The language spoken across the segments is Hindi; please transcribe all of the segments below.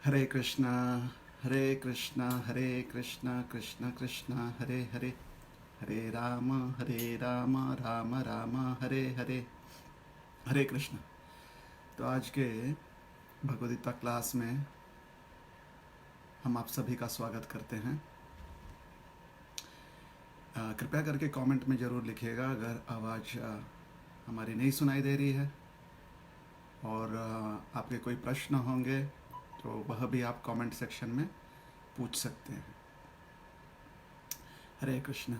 हरे कृष्णा हरे कृष्णा कृष्ण कृष्ण हरे हरे, हरे राम राम राम हरे हरे। हरे कृष्ण। तो आज के भगवद्गीता क्लास में हम आप सभी का स्वागत करते हैं। कृपया करके कमेंट में ज़रूर लिखिएगा अगर आवाज़ हमारी नहीं सुनाई दे रही है, और आपके कोई प्रश्न होंगे तो वह भी आप कमेंट सेक्शन में पूछ सकते हैं। हरे कृष्ण।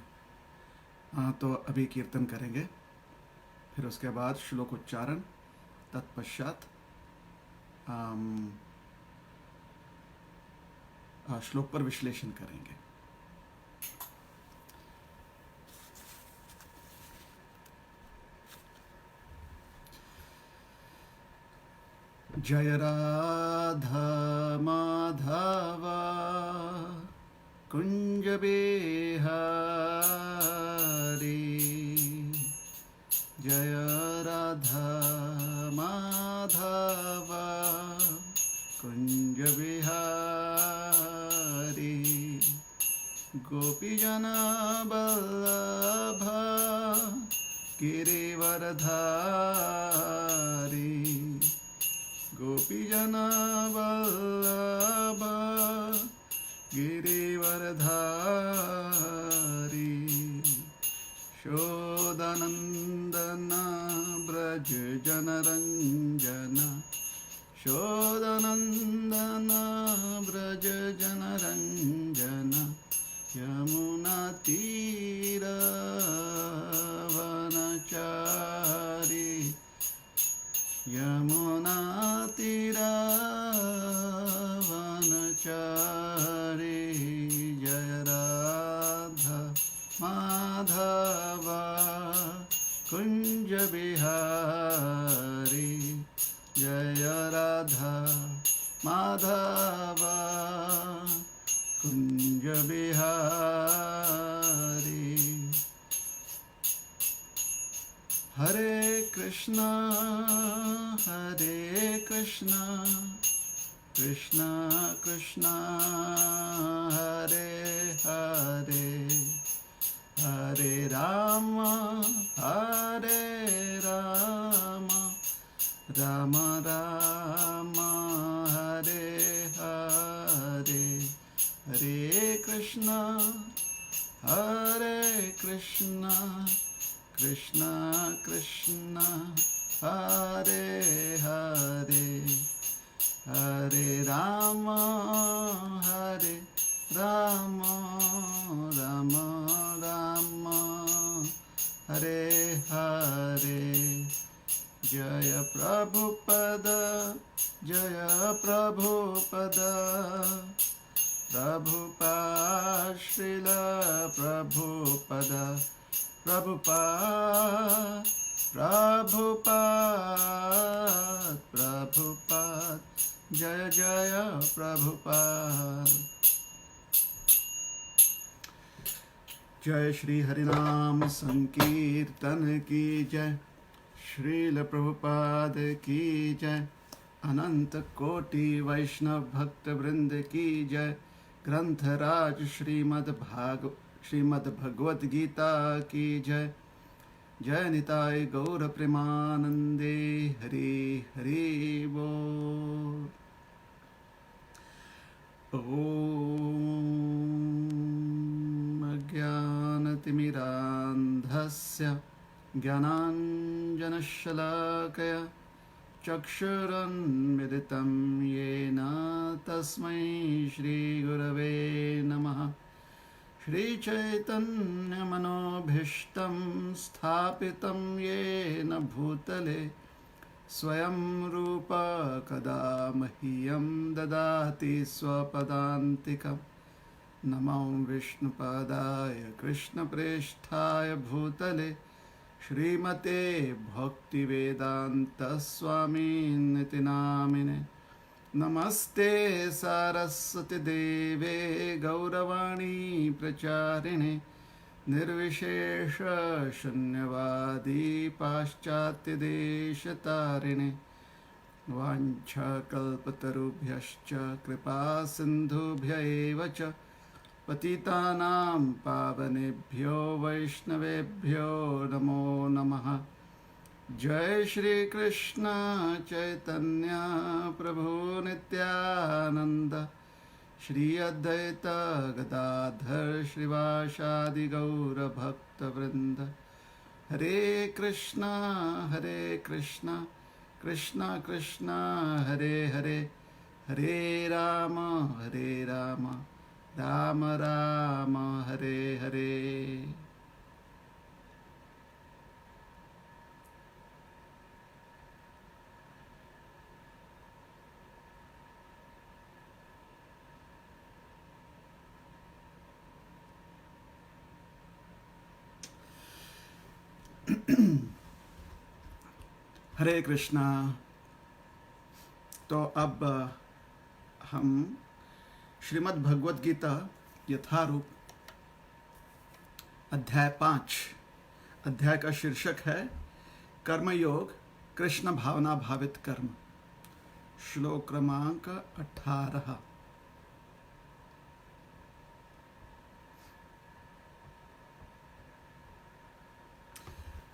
तो अभी कीर्तन करेंगे, फिर उसके बाद श्लोक उच्चारण, तत्पश्चात श्लोक पर विश्लेषण करेंगे। जय राधा माधव कुंज बिहारी, जय राधा माधव कुंज बिहारी, गोपीजन वल्लभ गिरिवरधारी, गोपीजन वल्लभ गिरिवरधारी, शोदनंदन ब्रज जनरंजन, शोदनंदन ब्रज जनरंजन, यमुना तीरवनचारी, यमुना तीरवनचारी, जय राधा माधव कुंज बिहारी, जय राधा माधव कुंज बिहारी। हरे कृष्णा कृष्णा कृष्णा हरे हरे, हरे राम राम राम हरे हरे, हरे कृष्णा कृष्णा कृष्णा हरे हरे, हरे राम राम राम हरे हरे। जय प्रभुपद प्रभुपाद श्रील प्रभुपद, प्रभुपाद जय जय प्रभुपाद। जय श्री हरिनाम संकीर्तन की जय, श्रील प्रभुपाद की जय, अनंत कोटि वैष्णव भक्त वृंद की जय। ग्रंथराज श्रीमद् भगवत गीता की जय। जय निताय गौर प्रेमानंदे, हरि हरि बोल। ओम अज्ञानतिमिरान्धस्य ज्ञानाञ्जनशलाकया चक्षुरुन्मिलितं येन तस्मै श्रीगुरवे नमः। श्रीचैतन्यमनोभीष्टं स्थापितं येन भूतले स्वयं रूप कदा मह्यं ददाति स्वपदान्तिकं। नमो विष्णुपदाय कृष्णप्रेष्ठाय भूतले श्रीमते भक्तिवेदान्तस्वामिनिति नामिने। नमस्ते सरस्वती देवे गौरवाणी प्रचारिणे, निर्विशेष शून्यवादी पाश्चात्यदेशतारिणे। वाञ्छाकल्पतरुभ्यश्च कृपा सिन्धुभ्य एव च पतितानां पावनेभ्यो वैष्णवेभ्यो नमो नमः। जय श्री कृष्ण चैतन्य प्रभु नित्यानंद, श्री अद्वैत गदाधर श्रीवासादि गौर भक्त वृंद। हरे कृष्णा कृष्णा कृष्णा हरे हरे, हरे राम राम राम हरे हरे। हरे कृष्णा। तो अब हम श्रीमद् भगवद गीता यथारूप अध्याय 5, अध्याय का शीर्षक है कर्मयोग कृष्ण भावना भावित कर्म, श्लोक क्रमांक 18।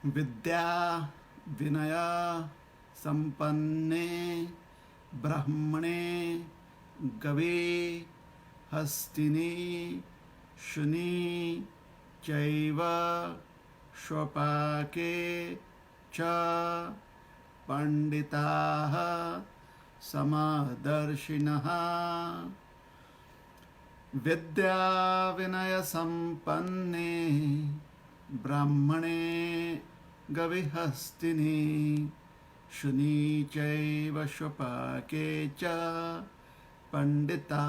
विद्या विनया संपन्ने ब्राह्मणे गवे हस्तिनी शुनि चैव स्वपाके च पंडिताः समदर्शिनः। विद्या विनय संपन्ने ब्राह्मणे गविहस्तिनि शुनि चैव स्वपाके च पंडिता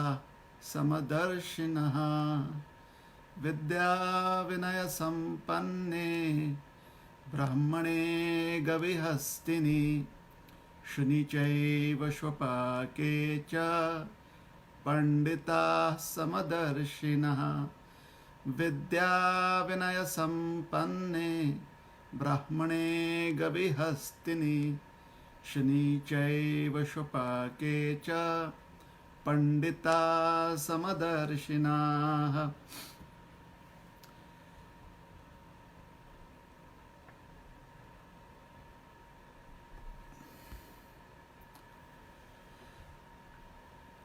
समदर्शिनः। विद्या विनय संपन्ने ब्राह्मणे गविहस्तिनि शुनि चैव स्वपाके च पंडिता समदर्शिनः। विद्या विनय संपन्ने ब्राह्मणे गविहस्तिनि शुनि चैव स्वपाके च पंडिता समदर्शिनाः।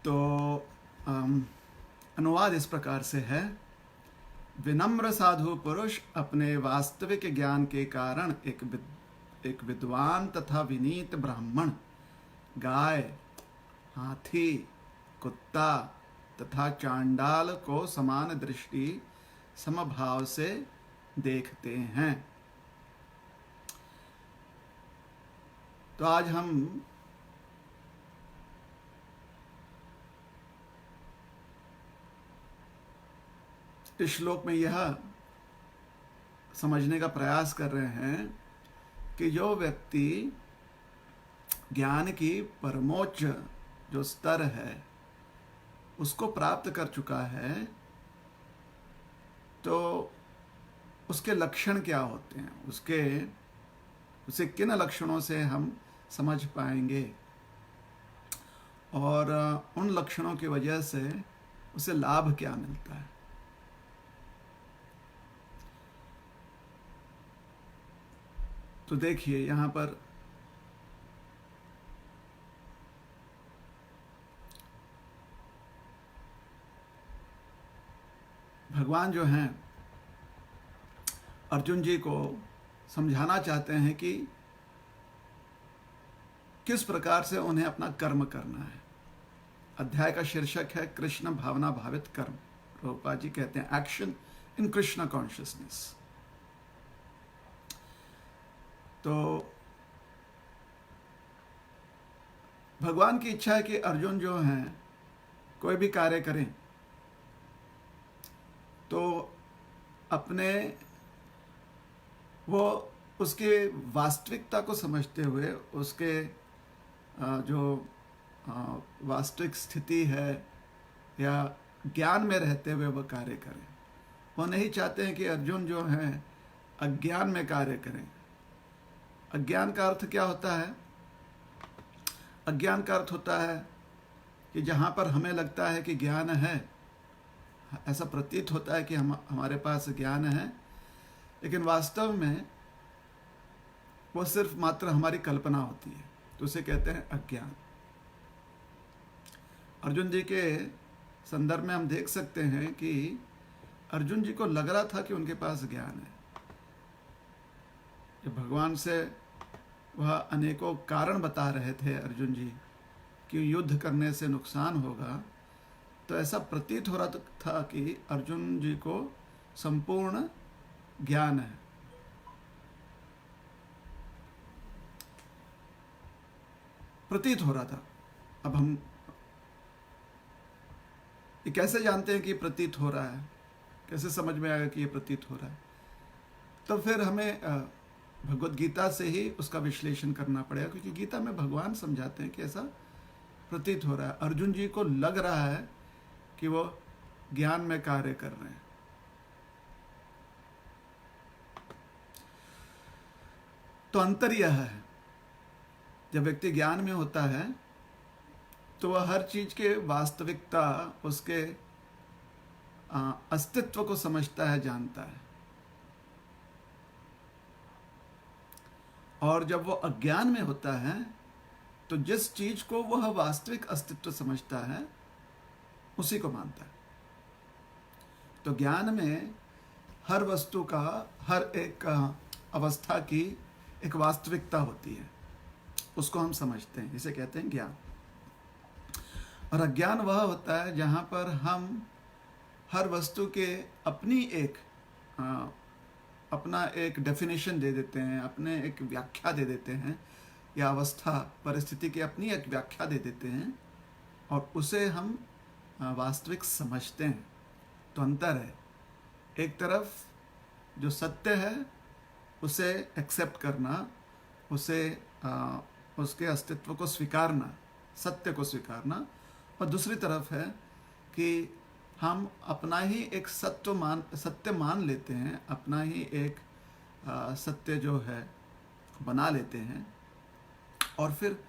तो अनुवाद इस प्रकार से है। विनम्र साधु पुरुष अपने वास्तविक ज्ञान के कारण एक विद्वान तथा विनीत ब्राह्मण, गाय, हाथी, कुत्ता तथा चांडाल को समान दृष्टि समभाव से देखते हैं। तो आज हम इस श्लोक में यह समझने का प्रयास कर रहे हैं कि जो व्यक्ति ज्ञान की परमोच्च जो स्तर है उसको प्राप्त कर चुका है, तो उसके लक्षण क्या होते हैं, उसे किन लक्षणों से हम समझ पाएंगे और उन लक्षणों की वजह से उसे लाभ क्या मिलता है। तो देखिए यहाँ पर भगवान जो हैं अर्जुन जी को समझाना चाहते हैं कि किस प्रकार से उन्हें अपना कर्म करना है। अध्याय का शीर्षक है कृष्ण भावना भावित कर्म। प्रभुपाद जी कहते हैं एक्शन इन कृष्ण कॉन्शियसनेस। तो भगवान की इच्छा है कि अर्जुन जो हैं कोई भी कार्य करें तो अपने वो उसके वास्तविकता को समझते हुए उसके जो वास्तविक स्थिति है या ज्ञान में रहते हुए वह कार्य करें। वो नहीं चाहते हैं कि अर्जुन जो हैं अज्ञान में कार्य करें। अज्ञान का अर्थ क्या होता है? अज्ञान का अर्थ होता है कि जहाँ पर हमें लगता है कि ज्ञान है, ऐसा प्रतीत होता है कि हमारे पास ज्ञान है, लेकिन वास्तव में वो सिर्फ मात्र हमारी कल्पना होती है, तो उसे कहते हैं अज्ञान। अर्जुन जी के संदर्भ में हम देख सकते हैं कि अर्जुन जी को लग रहा था कि उनके पास ज्ञान है। जब भगवान से वह अनेकों कारण बता रहे थे अर्जुन जी कि युद्ध करने से नुकसान होगा, तो ऐसा प्रतीत हो रहा था कि अर्जुन जी को संपूर्ण ज्ञान है। प्रतीत हो रहा था। अब हम ये कैसे जानते हैं कि ये प्रतीत हो रहा है, कैसे समझ में आएगा कि ये प्रतीत हो रहा है? तो फिर हमें भगवत गीता से ही उसका विश्लेषण करना पड़ेगा, क्योंकि गीता में भगवान समझाते हैं कि ऐसा प्रतीत हो रहा है। अर्जुन जी को लग रहा है कि वो ज्ञान में कार्य कर रहे हैं। तो अंतर यह है, जब व्यक्ति ज्ञान में होता है तो वह हर चीज के वास्तविकता, उसके अस्तित्व को समझता है, जानता है। और जब वो अज्ञान में होता है तो जिस चीज को वह वास्तविक अस्तित्व समझता है उसी को मानता है। तो ज्ञान में हर वस्तु का, हर एक अवस्था की एक वास्तविकता होती है, उसको हम समझते हैं, इसे कहते हैं ज्ञान। और अज्ञान वह होता है जहाँ पर हम हर वस्तु के अपना एक डेफिनेशन दे देते हैं, अपने एक व्याख्या दे देते हैं, या अवस्था परिस्थिति की अपनी एक व्याख्या दे देते हैं और उसे हम वास्तविक समझते हैं। तो अंतर है, एक तरफ जो सत्य है उसे एक्सेप्ट करना, उसे उसके अस्तित्व को स्वीकारना, सत्य को स्वीकारना, और दूसरी तरफ है कि हम अपना ही एक सत्य मान लेते हैं, अपना ही एक सत्य जो है बना लेते हैं और फिर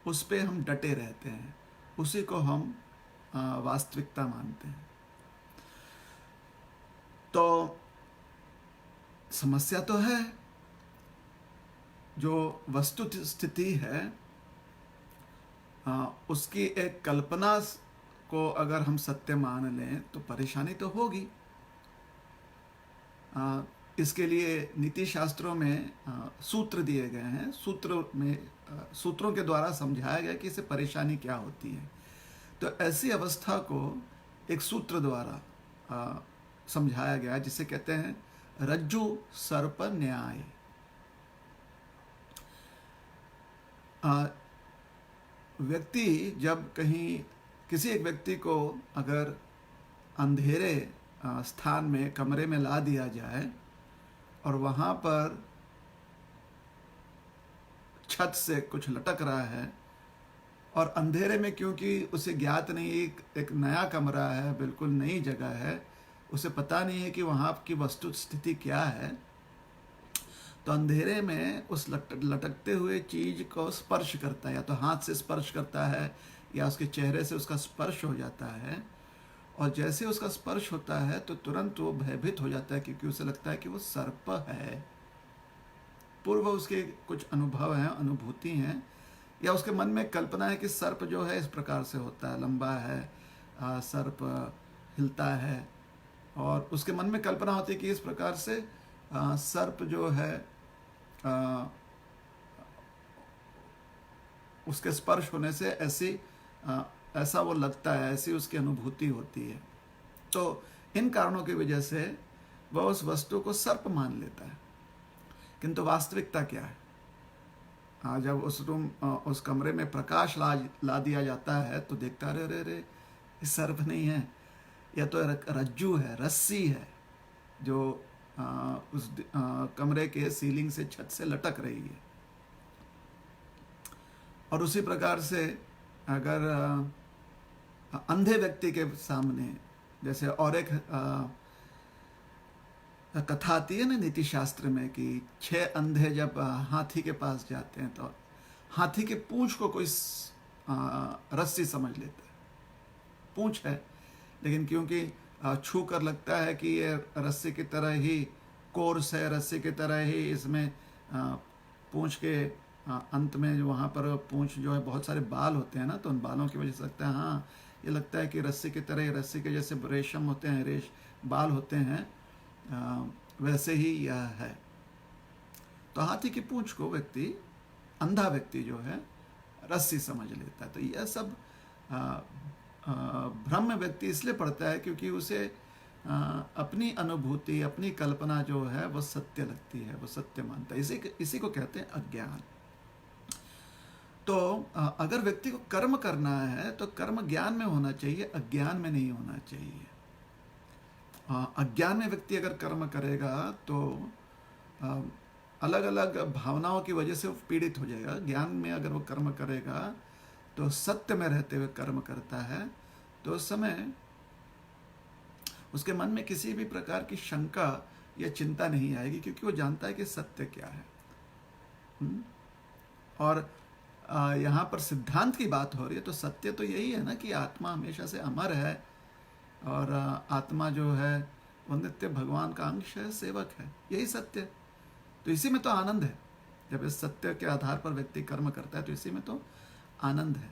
उस पे हम डटे रहते हैं, उसी को हम वास्तविकता मानते हैं। तो समस्या तो है, जो वस्तु स्थिति है उसकी एक कल्पना को अगर हम सत्य मान लें तो परेशानी तो होगी। इसके लिए नीति शास्त्रों में सूत्र दिए गए हैं, सूत्रों के द्वारा समझाया गया कि इससे परेशानी क्या होती है। तो ऐसी अवस्था को एक सूत्र द्वारा समझाया गया जिसे कहते हैं रज्जु सर्प न्याय। व्यक्ति जब कहीं किसी एक व्यक्ति को अगर अंधेरे स्थान में, कमरे में ला दिया जाए और वहाँ पर छत से कुछ लटक रहा है और अंधेरे में, क्योंकि उसे ज्ञात नहीं, एक नया कमरा है, बिल्कुल नई जगह है, उसे पता नहीं है कि वहाँ की वस्तु स्थिति क्या है, तो अंधेरे में उस लटकते हुए चीज को स्पर्श करता है, या तो हाथ से स्पर्श करता है या उसके चेहरे से उसका स्पर्श हो जाता है। और जैसे उसका स्पर्श होता है तो तुरंत वो भयभीत हो जाता है, क्योंकि उसे लगता है कि वो सर्प है। पूर्व उसके कुछ अनुभव हैं, अनुभूति हैं, या उसके मन में कल्पना है कि सर्प जो है इस प्रकार से होता है, लंबा है, सर्प हिलता है, और उसके मन में कल्पना होती है कि इस प्रकार से सर्प जो है उसके स्पर्श होने से ऐसा वो लगता है, ऐसी उसकी अनुभूति होती है। तो इन कारणों की वजह से वह उस वस्तु को सर्प मान लेता है। किंतु वास्तविकता क्या है? जब उस कमरे में प्रकाश ला दिया जाता है तो देखता है, अरे अरे ये सर्प नहीं है, यह तो रज्जू है, रस्सी है, जो उस कमरे के सीलिंग से, छत से लटक रही है। और उसी प्रकार से अगर अंधे व्यक्ति के सामने, जैसे और एक कथा आती है ना नीति शास्त्र में, कि 6 अंधे जब हाथी के पास जाते हैं तो हाथी के पूंछ को कोई रस्सी समझ लेता है, पूंछ है, लेकिन क्योंकि छू कर लगता है कि ये रस्सी की तरह ही कोर्स है, रस्सी की तरह ही इसमें पूंछ के अंत में जो वहाँ पर पूंछ जो है बहुत सारे बाल होते हैं ना, तो उन बालों की वजह से लगता है हाँ ये लगता है कि रस्सी की तरह, रस्सी के जैसे रेशम होते हैं, बाल होते हैं, वैसे ही यह है। तो हाथी की पूंछ को व्यक्ति, अंधा व्यक्ति जो है, रस्सी समझ लेता है। तो यह सब भ्रम व्यक्ति इसलिए पढ़ता है क्योंकि उसे अपनी अनुभूति, अपनी कल्पना जो है वो सत्य लगती है, वो सत्य मानता है। इसी को कहते हैं अज्ञान। तो अगर व्यक्ति को कर्म करना है तो कर्म ज्ञान में होना चाहिए, अज्ञान में नहीं होना चाहिए। अज्ञान में व्यक्ति अगर कर्म करेगा तो अलग अलग भावनाओं की वजह से वो पीड़ित हो जाएगा। ज्ञान में अगर वो कर्म करेगा तो सत्य में रहते हुए कर्म करता है, तो उस समय उसके मन में किसी भी प्रकार की शंका या चिंता नहीं आएगी, क्योंकि वो जानता है कि सत्य क्या है। और यहाँ पर सिद्धांत की बात हो रही है, तो सत्य तो यही है ना कि आत्मा हमेशा से अमर है, और आत्मा जो है वो नित्य भगवान का अंश है, सेवक है, यही सत्य। तो इसी में तो आनंद है। जब इस सत्य के आधार पर व्यक्ति कर्म करता है तो इसी में तो आनंद है।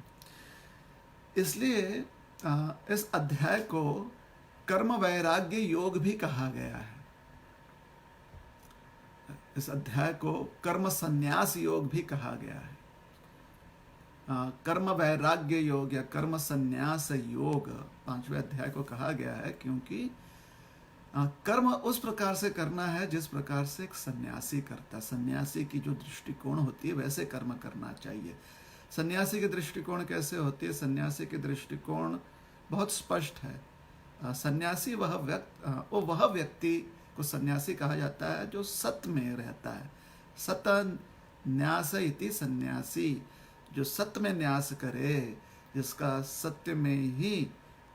इसलिए इस अध्याय को कर्म वैराग्य योग भी कहा गया है। इस अध्याय को कर्म संन्यास योग भी कहा गया है। कर्म वैराग्य योग या कर्म संन्यास योग 5वें अध्याय को कहा गया है, क्योंकि कर्म उस प्रकार से करना है जिस प्रकार से एक सन्यासी करता है। सन्यासी की जो दृष्टिकोण होती है वैसे कर्म करना चाहिए। सन्यासी की दृष्टिकोण कैसे होती है? सन्यासी की दृष्टिकोण बहुत स्पष्ट है। सन्यासी वह व्यक्ति को सन्यासी कहा जाता है जो सत्य में रहता है। सत न्यास इति सन्यासी, जो सत्य में न्यास करे, जिसका सत्य में ही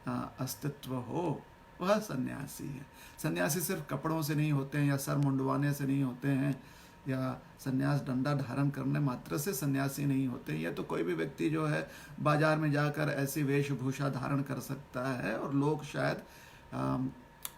अस्तित्व हो, वह सन्यासी है। सन्यासी सिर्फ कपड़ों से नहीं होते हैं, या सर मुंडवाने से नहीं होते हैं, या सन्यास डंडा धारण करने मात्र से सन्यासी नहीं होते हैं। या तो कोई भी व्यक्ति जो है बाजार में जाकर ऐसी वेशभूषा धारण कर सकता है, और लोग शायद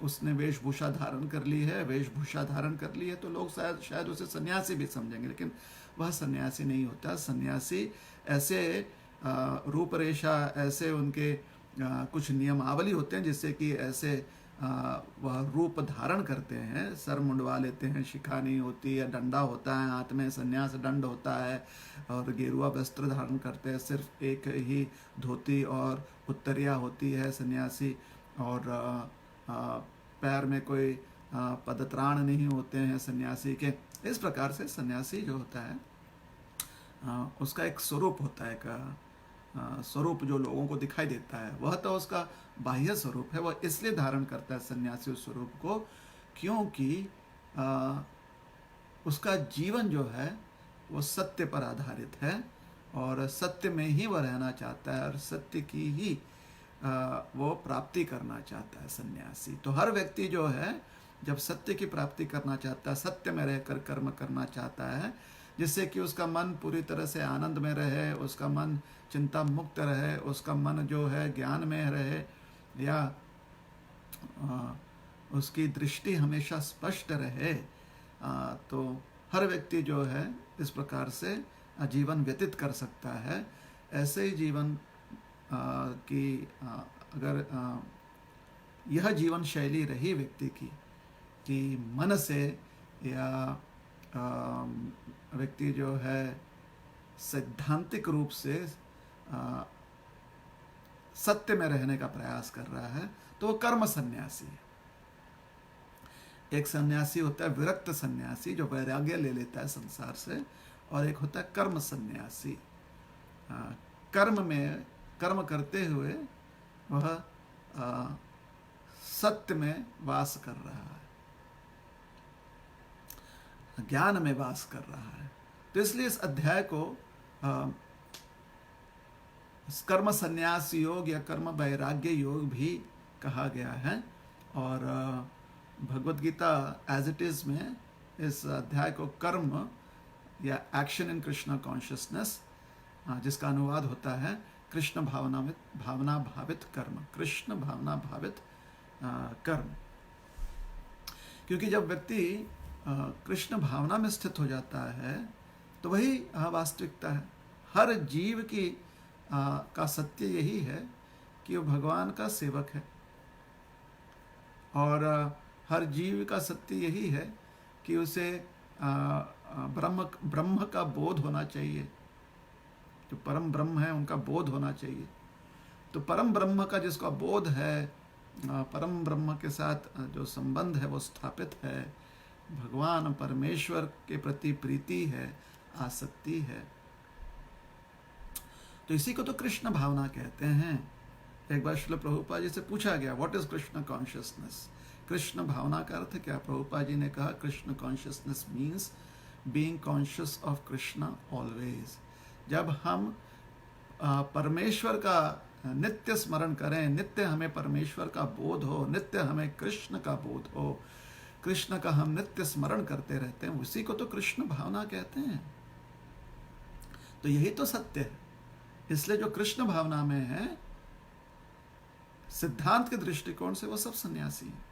उसने वेशभूषा धारण कर ली है, तो लोग शायद उसे सन्यासी भी समझेंगे, लेकिन वह सन्यासी नहीं होता। सन्यासी ऐसे रूपरेशा, ऐसे उनके कुछ नियमावली होते हैं जिससे कि ऐसे वह रूप धारण करते हैं। सर मुंडवा लेते हैं, शिखा नहीं होती, या डंडा होता है हाथ में, सन्यास दंड होता है, और गेरुआ वस्त्र धारण करते हैं। सिर्फ एक ही धोती और उत्तरिया होती है सन्यासी, और पैर में कोई पदत्राण नहीं होते हैं सन्यासी के। इस प्रकार से सन्यासी जो होता है उसका एक स्वरूप होता है, एक स्वरूप जो लोगों को दिखाई देता है, वह तो उसका बाह्य स्वरूप है। वह इसलिए धारण करता है सन्यासी उस स्वरूप को क्योंकि उसका जीवन जो है वो सत्य पर आधारित है, और सत्य में ही वह रहना चाहता है, और सत्य की ही वो प्राप्ति करना चाहता है सन्यासी। तो हर व्यक्ति जो है जब सत्य की प्राप्ति करना चाहता है, सत्य में रहकर कर्म करना चाहता है, जिससे कि उसका मन पूरी तरह से आनंद में रहे, उसका मन चिंता मुक्त रहे, उसका मन जो है ज्ञान में रहे, या उसकी दृष्टि हमेशा स्पष्ट रहे, तो हर व्यक्ति जो है इस प्रकार से जीवन व्यतीत कर सकता है। ऐसे ही जीवन की अगर यह जीवन शैली रही व्यक्ति की कि मन से, या व्यक्ति जो है सैद्धांतिक रूप से सत्य में रहने का प्रयास कर रहा है, तो वो कर्म सन्यासी है। एक सन्यासी होता है विरक्त सन्यासी जो वैराग्य ले लेता है संसार से, और एक होता है कर्म सन्यासी। कर्म करते हुए वह सत्य में वास कर रहा है, ज्ञान में वास कर रहा है। तो इसलिए इस अध्याय को कर्म संन्यास योग या कर्म वैराग्य योग भी कहा गया है। और Bhagavad Gita as it is में इस अध्याय को कर्म या एक्शन इन कृष्णा कॉन्शियसनेस जिसका अनुवाद होता है कृष्ण भावना भावित कर्म, कृष्ण भावना भावित कर्म। क्योंकि जब व्यक्ति कृष्ण भावना में स्थित हो जाता है तो वही वास्तविकता है। हर जीव की का सत्य यही है कि वो भगवान का सेवक है, और हर जीव का सत्य यही है कि उसे ब्रह्म का बोध होना चाहिए। जो परम ब्रह्म है उनका बोध होना चाहिए। तो परम ब्रह्म का जिसका बोध है, परम ब्रह्म के साथ जो संबंध है वो स्थापित है, भगवान परमेश्वर के प्रति प्रीति है, आसक्ति है, तो इसी को तो कृष्ण भावना कहते हैं। एक बार श्रील प्रभुपाद जी से पूछा गया, what is Krishna consciousness, Krishna भावना का अर्थ क्या? प्रभुपाद जी ने कहा, Krishna consciousness means being conscious of Krishna always. जब हम परमेश्वर का नित्य स्मरण करें, नित्य हमें परमेश्वर का बोध हो, नित्य हमें कृष्ण का बोध हो, कृष्ण का हम नित्य स्मरण करते रहते हैं, उसी को तो कृष्ण भावना कहते हैं। तो यही तो सत्य है। इसलिए जो कृष्ण भावना में है, सिद्धांत के दृष्टिकोण से वो सब सन्यासी हैं।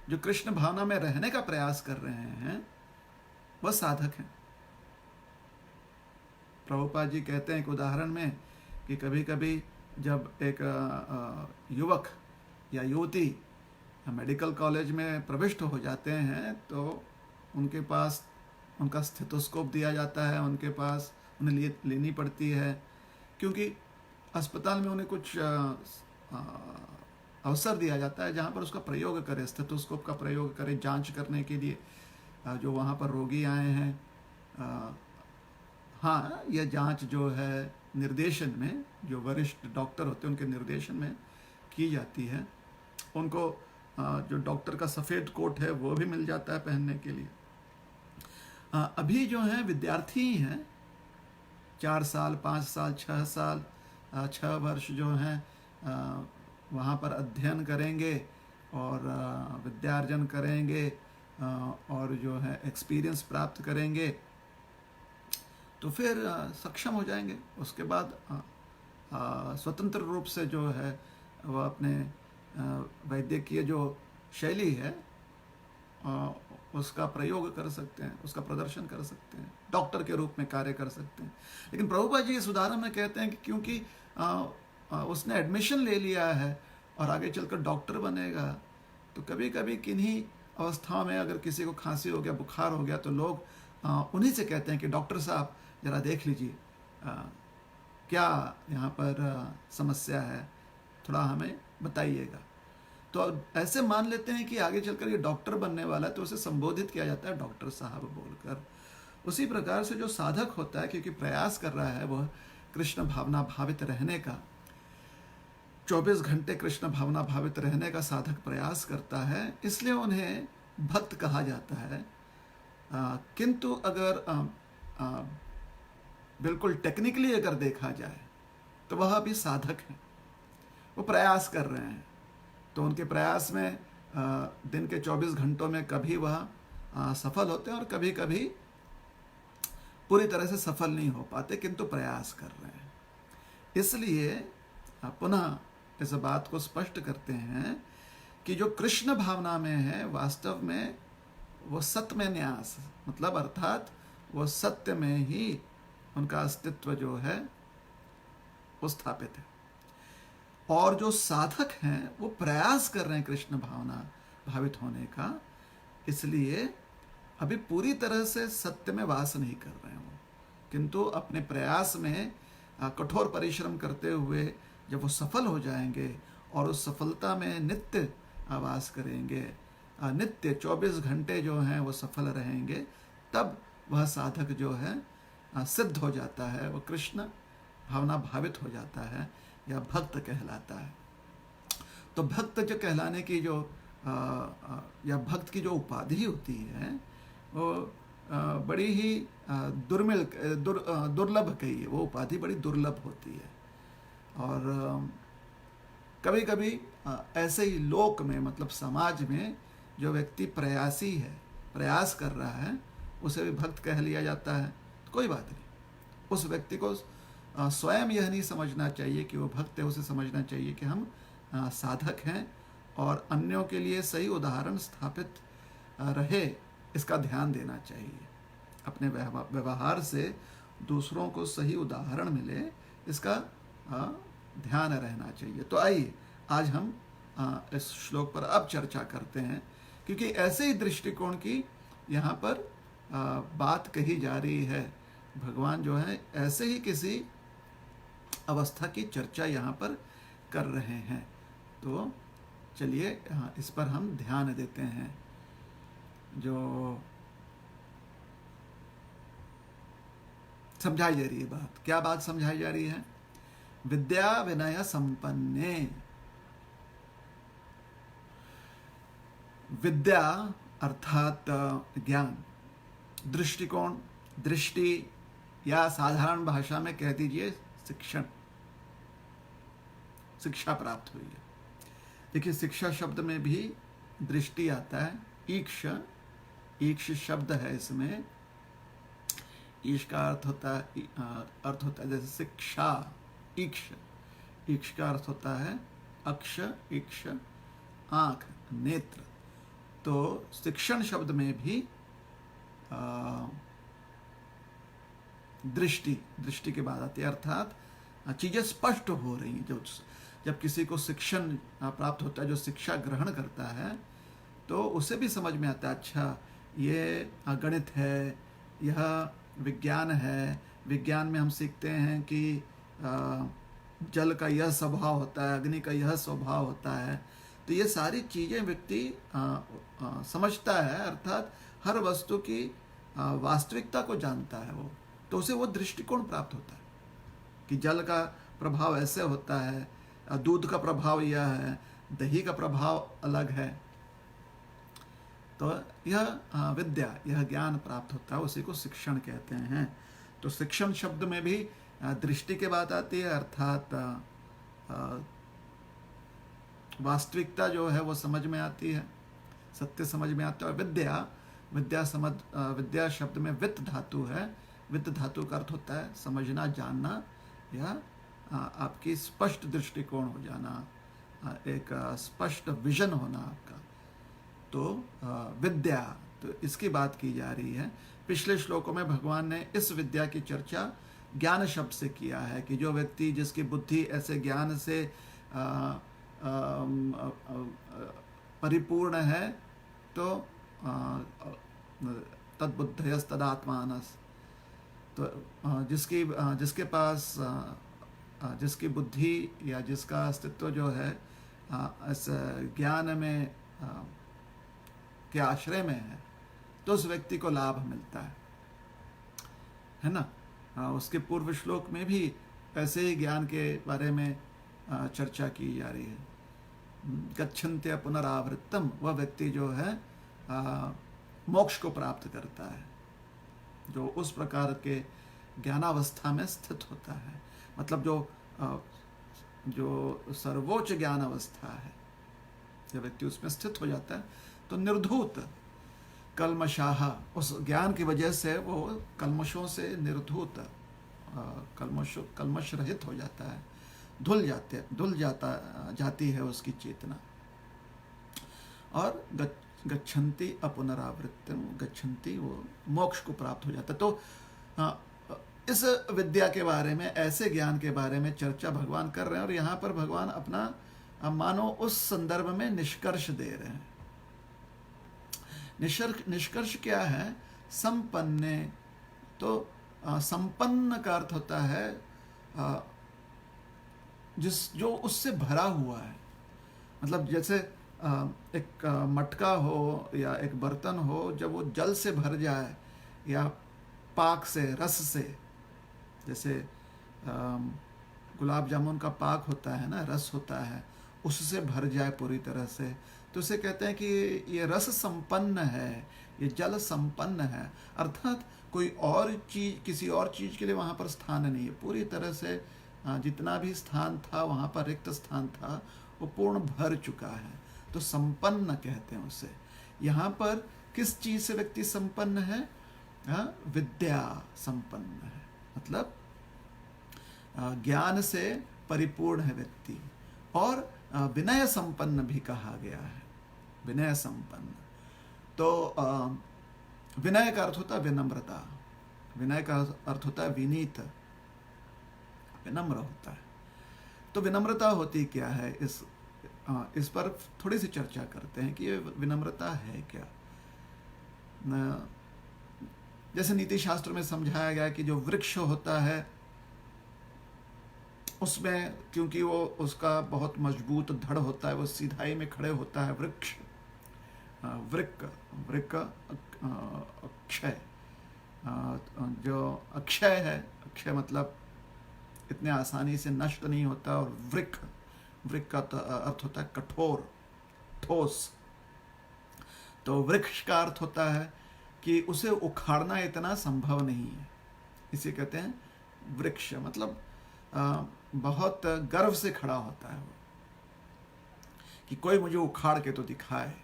जो कृष्ण भावना में रहने का प्रयास कर रहे हैं वह साधक हैं। प्रभुपाद जी कहते हैं एक उदाहरण में कि कभी कभी जब एक युवक या युवती मेडिकल कॉलेज में प्रविष्ट हो जाते हैं तो उनके पास उनका स्टेथोस्कोप दिया जाता है, उनके पास उन्हें लेनी पड़ती है, क्योंकि अस्पताल में उन्हें कुछ अवसर दिया जाता है जहाँ पर उसका प्रयोग करे, स्टेथोस्कोप का प्रयोग करे जांच करने के लिए जो वहाँ पर रोगी आए हैं। हाँ, यह जांच जो है निर्देशन में, जो वरिष्ठ डॉक्टर होते हैं उनके निर्देशन में की जाती है। उनको जो डॉक्टर का सफ़ेद कोट है वो भी मिल जाता है पहनने के लिए। अभी जो है विद्यार्थी ही हैं, 4 साल 5 साल 6 साल 6 वर्ष जो हैं वहाँ पर अध्ययन करेंगे और विद्यार्जन करेंगे और जो है एक्सपीरियंस प्राप्त करेंगे, तो फिर सक्षम हो जाएंगे। उसके बाद स्वतंत्र रूप से जो है वह अपने वैद्यकीय जो शैली है उसका प्रयोग कर सकते हैं, उसका प्रदर्शन कर सकते हैं, डॉक्टर के रूप में कार्य कर सकते हैं। लेकिन प्रभुपाद जी इस उदाहरण में कहते हैं कि क्योंकि उसने एडमिशन ले लिया है और आगे चलकर डॉक्टर बनेगा, तो कभी कभी किन्हीं अवस्थाओं में अगर किसी को खांसी हो गया, बुखार हो गया, तो लोग उन्हीं से कहते हैं कि डॉक्टर साहब ज़रा देख लीजिए क्या यहाँ पर समस्या है, थोड़ा हमें बताइएगा। तो ऐसे मान लेते हैं कि आगे चलकर ये डॉक्टर बनने वाला है, तो उसे संबोधित किया जाता है डॉक्टर साहब बोलकर। उसी प्रकार से जो साधक होता है, क्योंकि प्रयास कर रहा है वह कृष्ण भावना भावित रहने का, 24 घंटे कृष्ण भावना भावित रहने का साधक प्रयास करता है, इसलिए उन्हें भक्त कहा जाता है। किंतु अगर बिल्कुल टेक्निकली अगर देखा जाए तो वह भी साधक हैं, वो प्रयास कर रहे हैं। तो उनके प्रयास में दिन के 24 घंटों में कभी वह सफल होते हैं और कभी कभी पूरी तरह से सफल नहीं हो पाते, किंतु प्रयास कर रहे हैं। इसलिए पुनः इस बात को स्पष्ट करते हैं कि जो कृष्ण भावना में है वास्तव में वो सत्य में न्यास, मतलब अर्थात वो सत्य में ही उनका अस्तित्व जो है वो स्थापित है। और जो साधक हैं वो प्रयास कर रहे हैं कृष्ण भावना भावित होने का, इसलिए अभी पूरी तरह से सत्य में वास नहीं कर रहे हैं वो, किंतु अपने प्रयास में कठोर परिश्रम करते हुए जब वो सफल हो जाएंगे और उस सफलता में नित्य वास करेंगे, नित्य 24 घंटे जो हैं वो सफल रहेंगे, तब वह साधक जो है सिद्ध हो जाता है, वो कृष्ण भावना भावित हो जाता है या भक्त कहलाता है। तो भक्त जो कहलाने की जो या भक्त की जो उपाधि होती है वो बड़ी ही दुर्लभ कही, वो उपाधि बड़ी दुर्लभ होती है। और कभी कभी ऐसे ही लोक में, मतलब समाज में जो व्यक्ति प्रयासी है, प्रयास कर रहा है, उसे भी भक्त कह लिया जाता है। तो कोई बात नहीं, उस व्यक्ति को स्वयं यह नहीं समझना चाहिए कि वो भक्त है, उसे समझना चाहिए कि हम साधक हैं और अन्यों के लिए सही उदाहरण स्थापित रहे, इसका ध्यान देना चाहिए। अपने व्यवहार से दूसरों को सही उदाहरण मिले, इसका ध्यान रहना चाहिए। तो आइए आज हम इस श्लोक पर अब चर्चा करते हैं, क्योंकि ऐसे ही दृष्टिकोण की यहाँ पर बात कही जा रही है। भगवान जो है ऐसे ही किसी अवस्था की चर्चा यहाँ पर कर रहे हैं। तो चलिए इस पर हम ध्यान देते हैं। जो समझाई जा रही है बात, क्या बात समझाई जा रही है? विद्या विनय संपन्ने। विद्या अर्थात ज्ञान, दृष्टिकोण, दृष्टि, या साधारण भाषा में कह दीजिए शिक्षण, शिक्षा प्राप्त हुई है। देखिए शिक्षा शब्द में भी दृष्टि आता है। ईक्ष, ईक्ष शब्द है इसमें। ईश का अर्थ होता है जैसे शिक्षा, ईक्ष, ईक्ष का अर्थ होता है अक्ष, ईक्ष आंख, नेत्र। तो शिक्षण शब्द में भी दृष्टि, दृष्टि के बाद आती है, अर्थात चीजें स्पष्ट हो रही हैं। जब किसी को शिक्षण प्राप्त होता है, जो शिक्षा ग्रहण करता है, तो उसे भी समझ में आता है अच्छा ये गणित है, यह विज्ञान है। विज्ञान में हम सीखते हैं कि जल का यह स्वभाव होता है, अग्नि का यह स्वभाव होता है। तो ये सारी चीजें व्यक्ति समझता है, अर्थात हर वस्तु की वास्तविकता को जानता है वो। तो उसे वो दृष्टिकोण प्राप्त होता है कि जल का प्रभाव ऐसे होता है, दूध का प्रभाव यह है, दही का प्रभाव अलग है। तो यह विद्या, यह ज्ञान प्राप्त होता है, उसी को शिक्षण कहते हैं। तो शिक्षण शब्द में भी दृष्टि के बात आती है, अर्थात वास्तविकता जो है वो समझ में आती है, सत्य समझ में आता है। और विद्या शब्द में वित्त धातु है। वित्त धातु का अर्थ होता है समझना, जानना, या आपकी स्पष्ट दृष्टिकोण हो जाना, एक स्पष्ट विजन होना आपका। तो विद्या, तो इसकी बात की जा रही है। पिछले श्लोकों में भगवान ने इस विद्या की चर्चा ज्ञान शब्द से किया है कि जो व्यक्ति, जिसकी बुद्धि ऐसे ज्ञान से परिपूर्ण है, तो तद्बुद्धयस तदात्मानस। तो जिसके पास जिसकी बुद्धि या जिसका अस्तित्व जो है इस ज्ञान में के आश्रय में है, तो उस व्यक्ति को लाभ मिलता है ना। उसके पूर्व श्लोक में भी ऐसे ही ज्ञान के बारे में चर्चा की जा रही है। गच्छन्त्य पुनरावृत्तम, वह व्यक्ति जो है मोक्ष को प्राप्त करता है, जो उस प्रकार के ज्ञानावस्था में स्थित होता है। मतलब जो सर्वोच्च ज्ञान अवस्था है, जब व्यक्ति उसमें स्थित हो जाता है, तो निर्धूत कल्मशाह, उस ज्ञान की वजह से वो कल्मशों से निर्धूत, कल्मश रहित हो जाता है, धुल जाती है उसकी चेतना। और गच्छन्ति अपुनरावृत्तिम, गच्छन्ति, वो मोक्ष को प्राप्त हो जाता है। तो इस विद्या के बारे में, ऐसे ज्ञान के बारे में चर्चा भगवान कर रहे हैं। और यहाँ पर भगवान अपना मानो उस संदर्भ में निष्कर्ष दे रहे हैं। निष्कर्ष क्या है? संपन्ने। तो संपन्न का अर्थ होता है जो उससे भरा हुआ है। मतलब जैसे एक मटका हो या एक बर्तन हो, जब वो जल से भर जाए या पाक से, रस से, जैसे गुलाब जामुन का पाक होता है ना, रस होता है, उससे भर जाए पूरी तरह से, तो उसे कहते हैं कि ये रस संपन्न है, ये जल संपन्न है। अर्थात कोई और चीज, किसी और चीज के लिए वहाँ पर स्थान नहीं है। पूरी तरह से जितना भी स्थान था वहाँ पर, रिक्त स्थान था, वो पूर्ण भर चुका है। तो संपन्न कहते हैं उसे। यहाँ पर किस चीज से व्यक्ति संपन्न है? विद्या संपन्न है। मतलब ज्ञान से परिपूर्ण है व्यक्ति, और विनय संपन्न भी कहा गया है, विनय संपन्न। तो विनय का अर्थ होता है विनम्रता, विनय का अर्थ होता है विनीत, विनम्र होता है। तो विनम्रता होती क्या है, इस पर थोड़ी सी चर्चा करते हैं कि ये विनम्रता है क्या। जैसे नीति शास्त्र में समझाया गया कि जो वृक्ष होता है उसमें, क्योंकि वो उसका बहुत मजबूत धड़ होता है, वो सीधाई में खड़े होता है वृक्ष, वृक्क वृक्क अक्षय, जो अक्षय है, अक्षय मतलब इतने आसानी से नष्ट नहीं होता, और वृक्क, वृक्क का अर्थ होता है कठोर, ठोस। तो वृक्ष का अर्थ होता है कि उसे उखाड़ना इतना संभव नहीं है, इसे कहते हैं वृक्ष। मतलब बहुत गर्व से खड़ा होता है वो, कि कोई मुझे उखाड़ के तो दिखाए।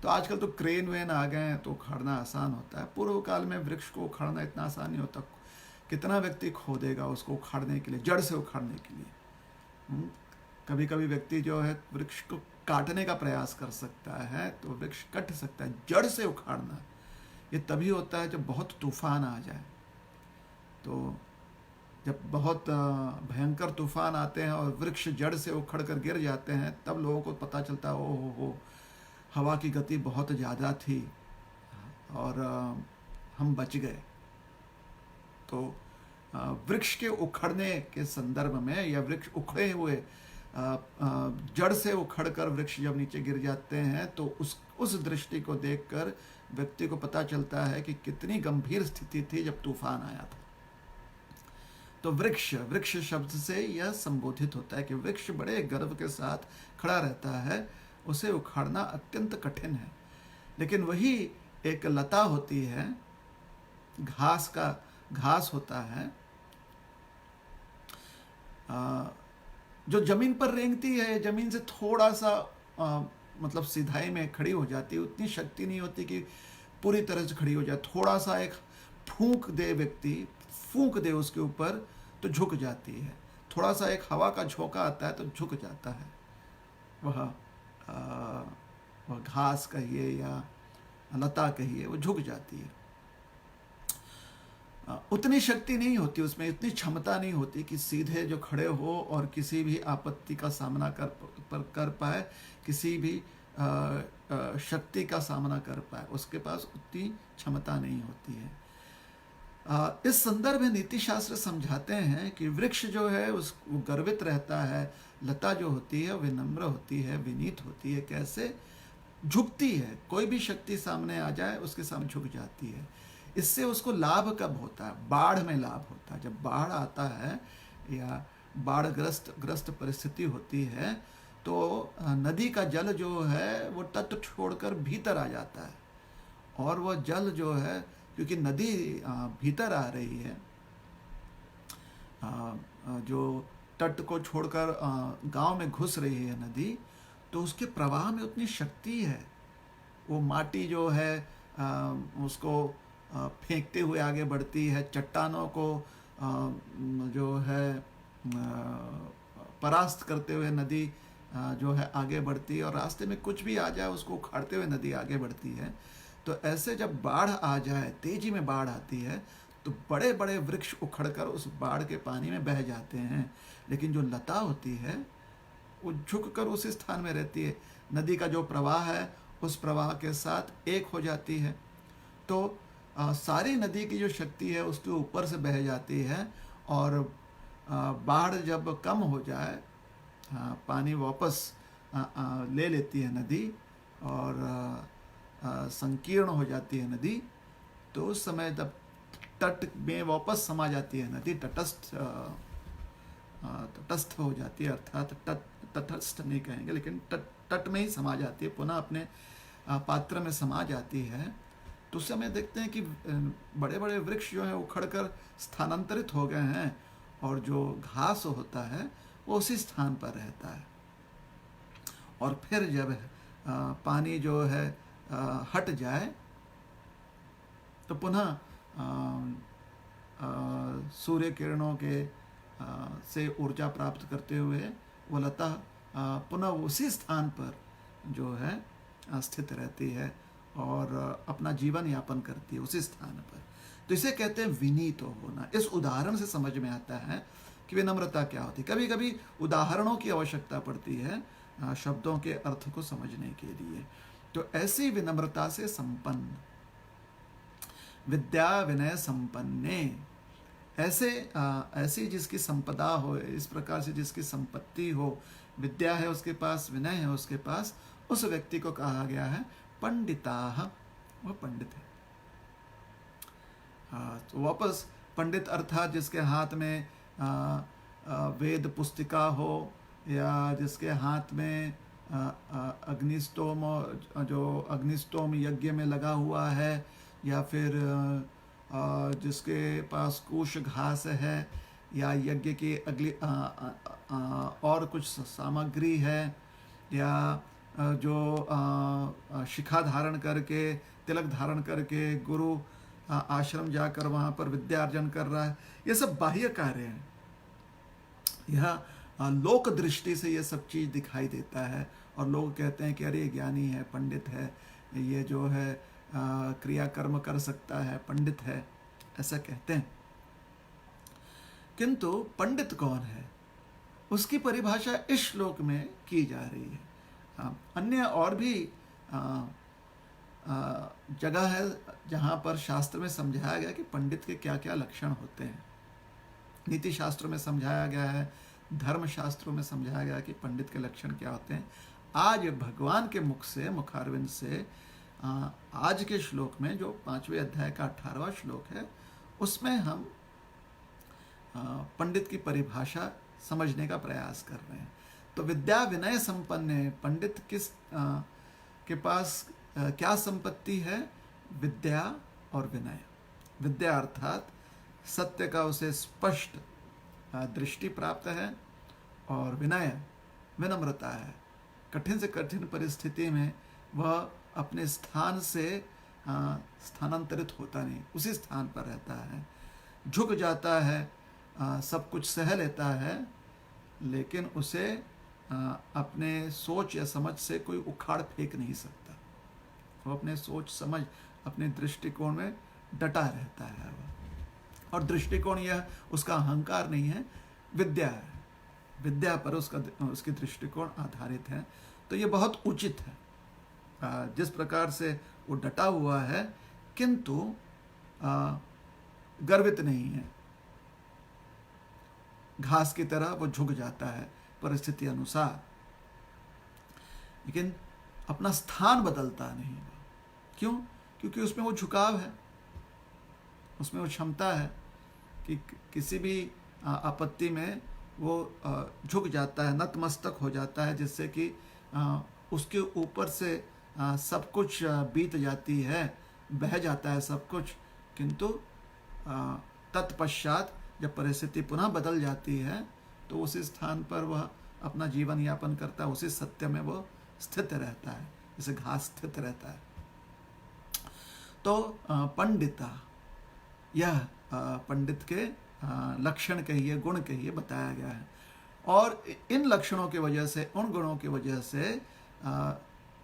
तो आजकल तो क्रेन वेन आ गए हैं तो उखाड़ना आसान होता है, पूर्व काल में वृक्ष को उखाड़ना इतना आसान नहीं होता। कितना व्यक्ति खोदेगा उसको उखाड़ने के लिए, जड़ से उखाड़ने के लिए। कभी कभी व्यक्ति जो है वृक्ष को काटने का प्रयास कर सकता है, तो वृक्ष कट सकता है। जड़ से उखाड़ना ये तभी होता है जब बहुत तूफान आ जाए। तो जब बहुत भयंकर तूफान आते हैं और वृक्ष जड़ से उखड़ कर गिर जाते हैं, तब लोगों को पता चलता है ओ हो, हवा की गति बहुत ज़्यादा थी और हम बच गए। तो वृक्ष के उखड़ने के संदर्भ में, या वृक्ष उखड़े हुए जड़ से उखड़कर वृक्ष जब नीचे गिर जाते हैं, तो उस दृष्टि को देखकर व्यक्ति को पता चलता है कि कितनी गंभीर स्थिति थी जब तूफान आया था। तो वृक्ष, वृक्ष शब्द से यह संबोधित होता है कि वृक्ष बड़े गर्व के साथ खड़ा रहता है, उसे उखाड़ना अत्यंत कठिन है। लेकिन वही एक लता होती है, घास होता है, जो जमीन पर रेंगती है, जमीन से थोड़ा सा मतलब सीधाई में खड़ी हो जाती है। उतनी शक्ति नहीं होती कि पूरी तरह से खड़ी हो जाए, थोड़ा सा एक फूंक दे व्यक्ति, फूंक दे उसके ऊपर तो झुक जाती है। थोड़ा सा एक हवा का झोंका आता है तो झुक जाता है। वह घास कहिए या लता कहिए, वो झुक जाती है। उतनी शक्ति नहीं होती उसमें, इतनी क्षमता नहीं होती कि सीधे जो खड़े हो और किसी भी आपत्ति का सामना कर पाए, किसी भी शक्ति का सामना कर पाए, उसके पास उतनी क्षमता नहीं होती है। इस संदर्भ में नीति शास्त्र समझाते हैं कि वृक्ष जो है वो गर्वित रहता है, लता जो होती है विनम्र होती है, विनीत होती है। कैसे? झुकती है, कोई भी शक्ति सामने आ जाए उसके सामने झुक जाती है। इससे उसको लाभ कब होता है? बाढ़ में लाभ होता है। जब बाढ़ आता है या बाढ़ ग्रस्त परिस्थिति होती है तो नदी का जल जो है वो तट छोड़कर भीतर आ जाता है, और वह जल जो है, क्योंकि नदी भीतर आ रही है, जो तट को छोड़कर गांव में घुस रही है नदी, तो उसके प्रवाह में उतनी शक्ति है। वो माटी जो है उसको फेंकते हुए आगे बढ़ती है, चट्टानों को जो है परास्त करते हुए नदी जो है आगे बढ़ती है, और रास्ते में कुछ भी आ जाए उसको उखाड़ते हुए नदी आगे बढ़ती है। तो ऐसे जब बाढ़ आ जाए, तेजी में बाढ़ आती है, तो बड़े बड़े वृक्ष उखड़कर उस बाढ़ के पानी में बह जाते हैं। लेकिन जो लता होती है वो झुककर उस स्थान में रहती है, नदी का जो प्रवाह है उस प्रवाह के साथ एक हो जाती है। तो सारी नदी की जो शक्ति है उसके ऊपर से बह जाती है, और बाढ़ जब कम हो जाए, पानी वापस ले लेती है नदी और संकीर्ण हो जाती है नदी, तो उस समय जब तट में वापस समा जाती है नदी, तटस्थ हो जाती है, अर्थात तटस्थ नहीं कहेंगे लेकिन तट में ही समा जाती है, पुनः अपने पात्र में समा जाती है। तो उस समय देखते हैं कि बड़े बड़े वृक्ष जो हैं उखड़कर स्थानांतरित हो गए हैं, और जो घास होता है वो उसी स्थान पर रहता है। और फिर जब पानी जो है हट जाए तो पुनः सूर्य किरणों के से ऊर्जा प्राप्त करते हुए वो लता पुनः उसी स्थान पर जो है स्थित रहती है और अपना जीवन यापन करती है उसी स्थान पर। तो इसे कहते हैं विनीत होना। इस उदाहरण से समझ में आता है कि विनम्रता क्या होती है। कभी कभी उदाहरणों की आवश्यकता पड़ती है शब्दों के अर्थ को समझने के लिए। तो ऐसी विनम्रता से संपन्न, विद्या विनय संपन्ने, ऐसी जिसकी संपदा हो, इस प्रकार से जिसकी संपत्ति हो, विद्या है उसके पास, विनय है उसके पास, उस व्यक्ति को कहा गया है पंडिताः, वह पंडित है। तो वापस पंडित अर्थात जिसके हाथ में वेद पुस्तिका हो, या जिसके हाथ में अग्निष्टोम, जो अग्निष्टोम यज्ञ में लगा हुआ है, या फिर जिसके पास कुश घास है, या यज्ञ की अगली और कुछ सामग्री है, या जो शिखा धारण करके, तिलक धारण करके गुरु आश्रम जाकर वहाँ पर विद्यार्जन कर रहा है, ये सब बाह्य कार्य हैं। यह लोक दृष्टि से ये सब चीज़ दिखाई देता है और लोग कहते हैं कि अरे ज्ञानी है, पंडित है, ये जो है क्रिया कर्म कर सकता है, पंडित है, ऐसा कहते हैं। किंतु पंडित कौन है, उसकी परिभाषा इस श्लोक में की जा रही है। अन्य और भी जगह है जहाँ पर शास्त्र में समझाया गया कि पंडित के क्या क्या लक्षण होते हैं। नीति शास्त्रों में समझाया गया है, धर्म शास्त्रों में समझाया गया कि पंडित के लक्षण क्या होते हैं। आज भगवान के मुख से, मुखारविंद से आज के श्लोक में, जो 5वें अध्याय का 18वां श्लोक है, उसमें हम पंडित की परिभाषा समझने का प्रयास कर रहे हैं। तो विद्या विनय संपन्न पंडित किस के पास क्या संपत्ति है? विद्या और विनय। विद्या अर्थात सत्य का उसे स्पष्ट दृष्टि प्राप्त है, और विनय विनम्रता है। कठिन से कठिन परिस्थिति में वह अपने स्थान से स्थानांतरित होता नहीं, उसी स्थान पर रहता है, झुक जाता है, सब कुछ सह लेता है, लेकिन उसे अपने सोच या समझ से कोई उखाड़ फेंक नहीं सकता। वो अपने सोच समझ, अपने दृष्टिकोण में डटा रहता है और दृष्टिकोण यह उसका अहंकार नहीं है, विद्या है, विद्या पर उसकी दृष्टिकोण आधारित है। तो ये बहुत उचित है जिस प्रकार से वो डटा हुआ है, किंतु गर्वित नहीं है। घास की तरह वो झुक जाता है परिस्थिति अनुसार, लेकिन अपना स्थान बदलता नहीं। क्यों? क्योंकि उसमें वो झुकाव है, उसमें वो क्षमता है कि किसी भी आपत्ति में वो झुक जाता है, नतमस्तक हो जाता है, जिससे कि उसके ऊपर से सब कुछ बीत जाती है, बह जाता है सब कुछ। किंतु तत्पश्चात जब परिस्थिति पुनः बदल जाती है तो उसी स्थान पर वह अपना जीवन यापन करता है, उसी सत्य में वो स्थित रहता है, जैसे घास स्थित रहता है। तो पंडिता, यह पंडित के लक्षण कहिए, गुण कहिए बताया गया है। और इन लक्षणों की वजह से, उन गुणों की वजह से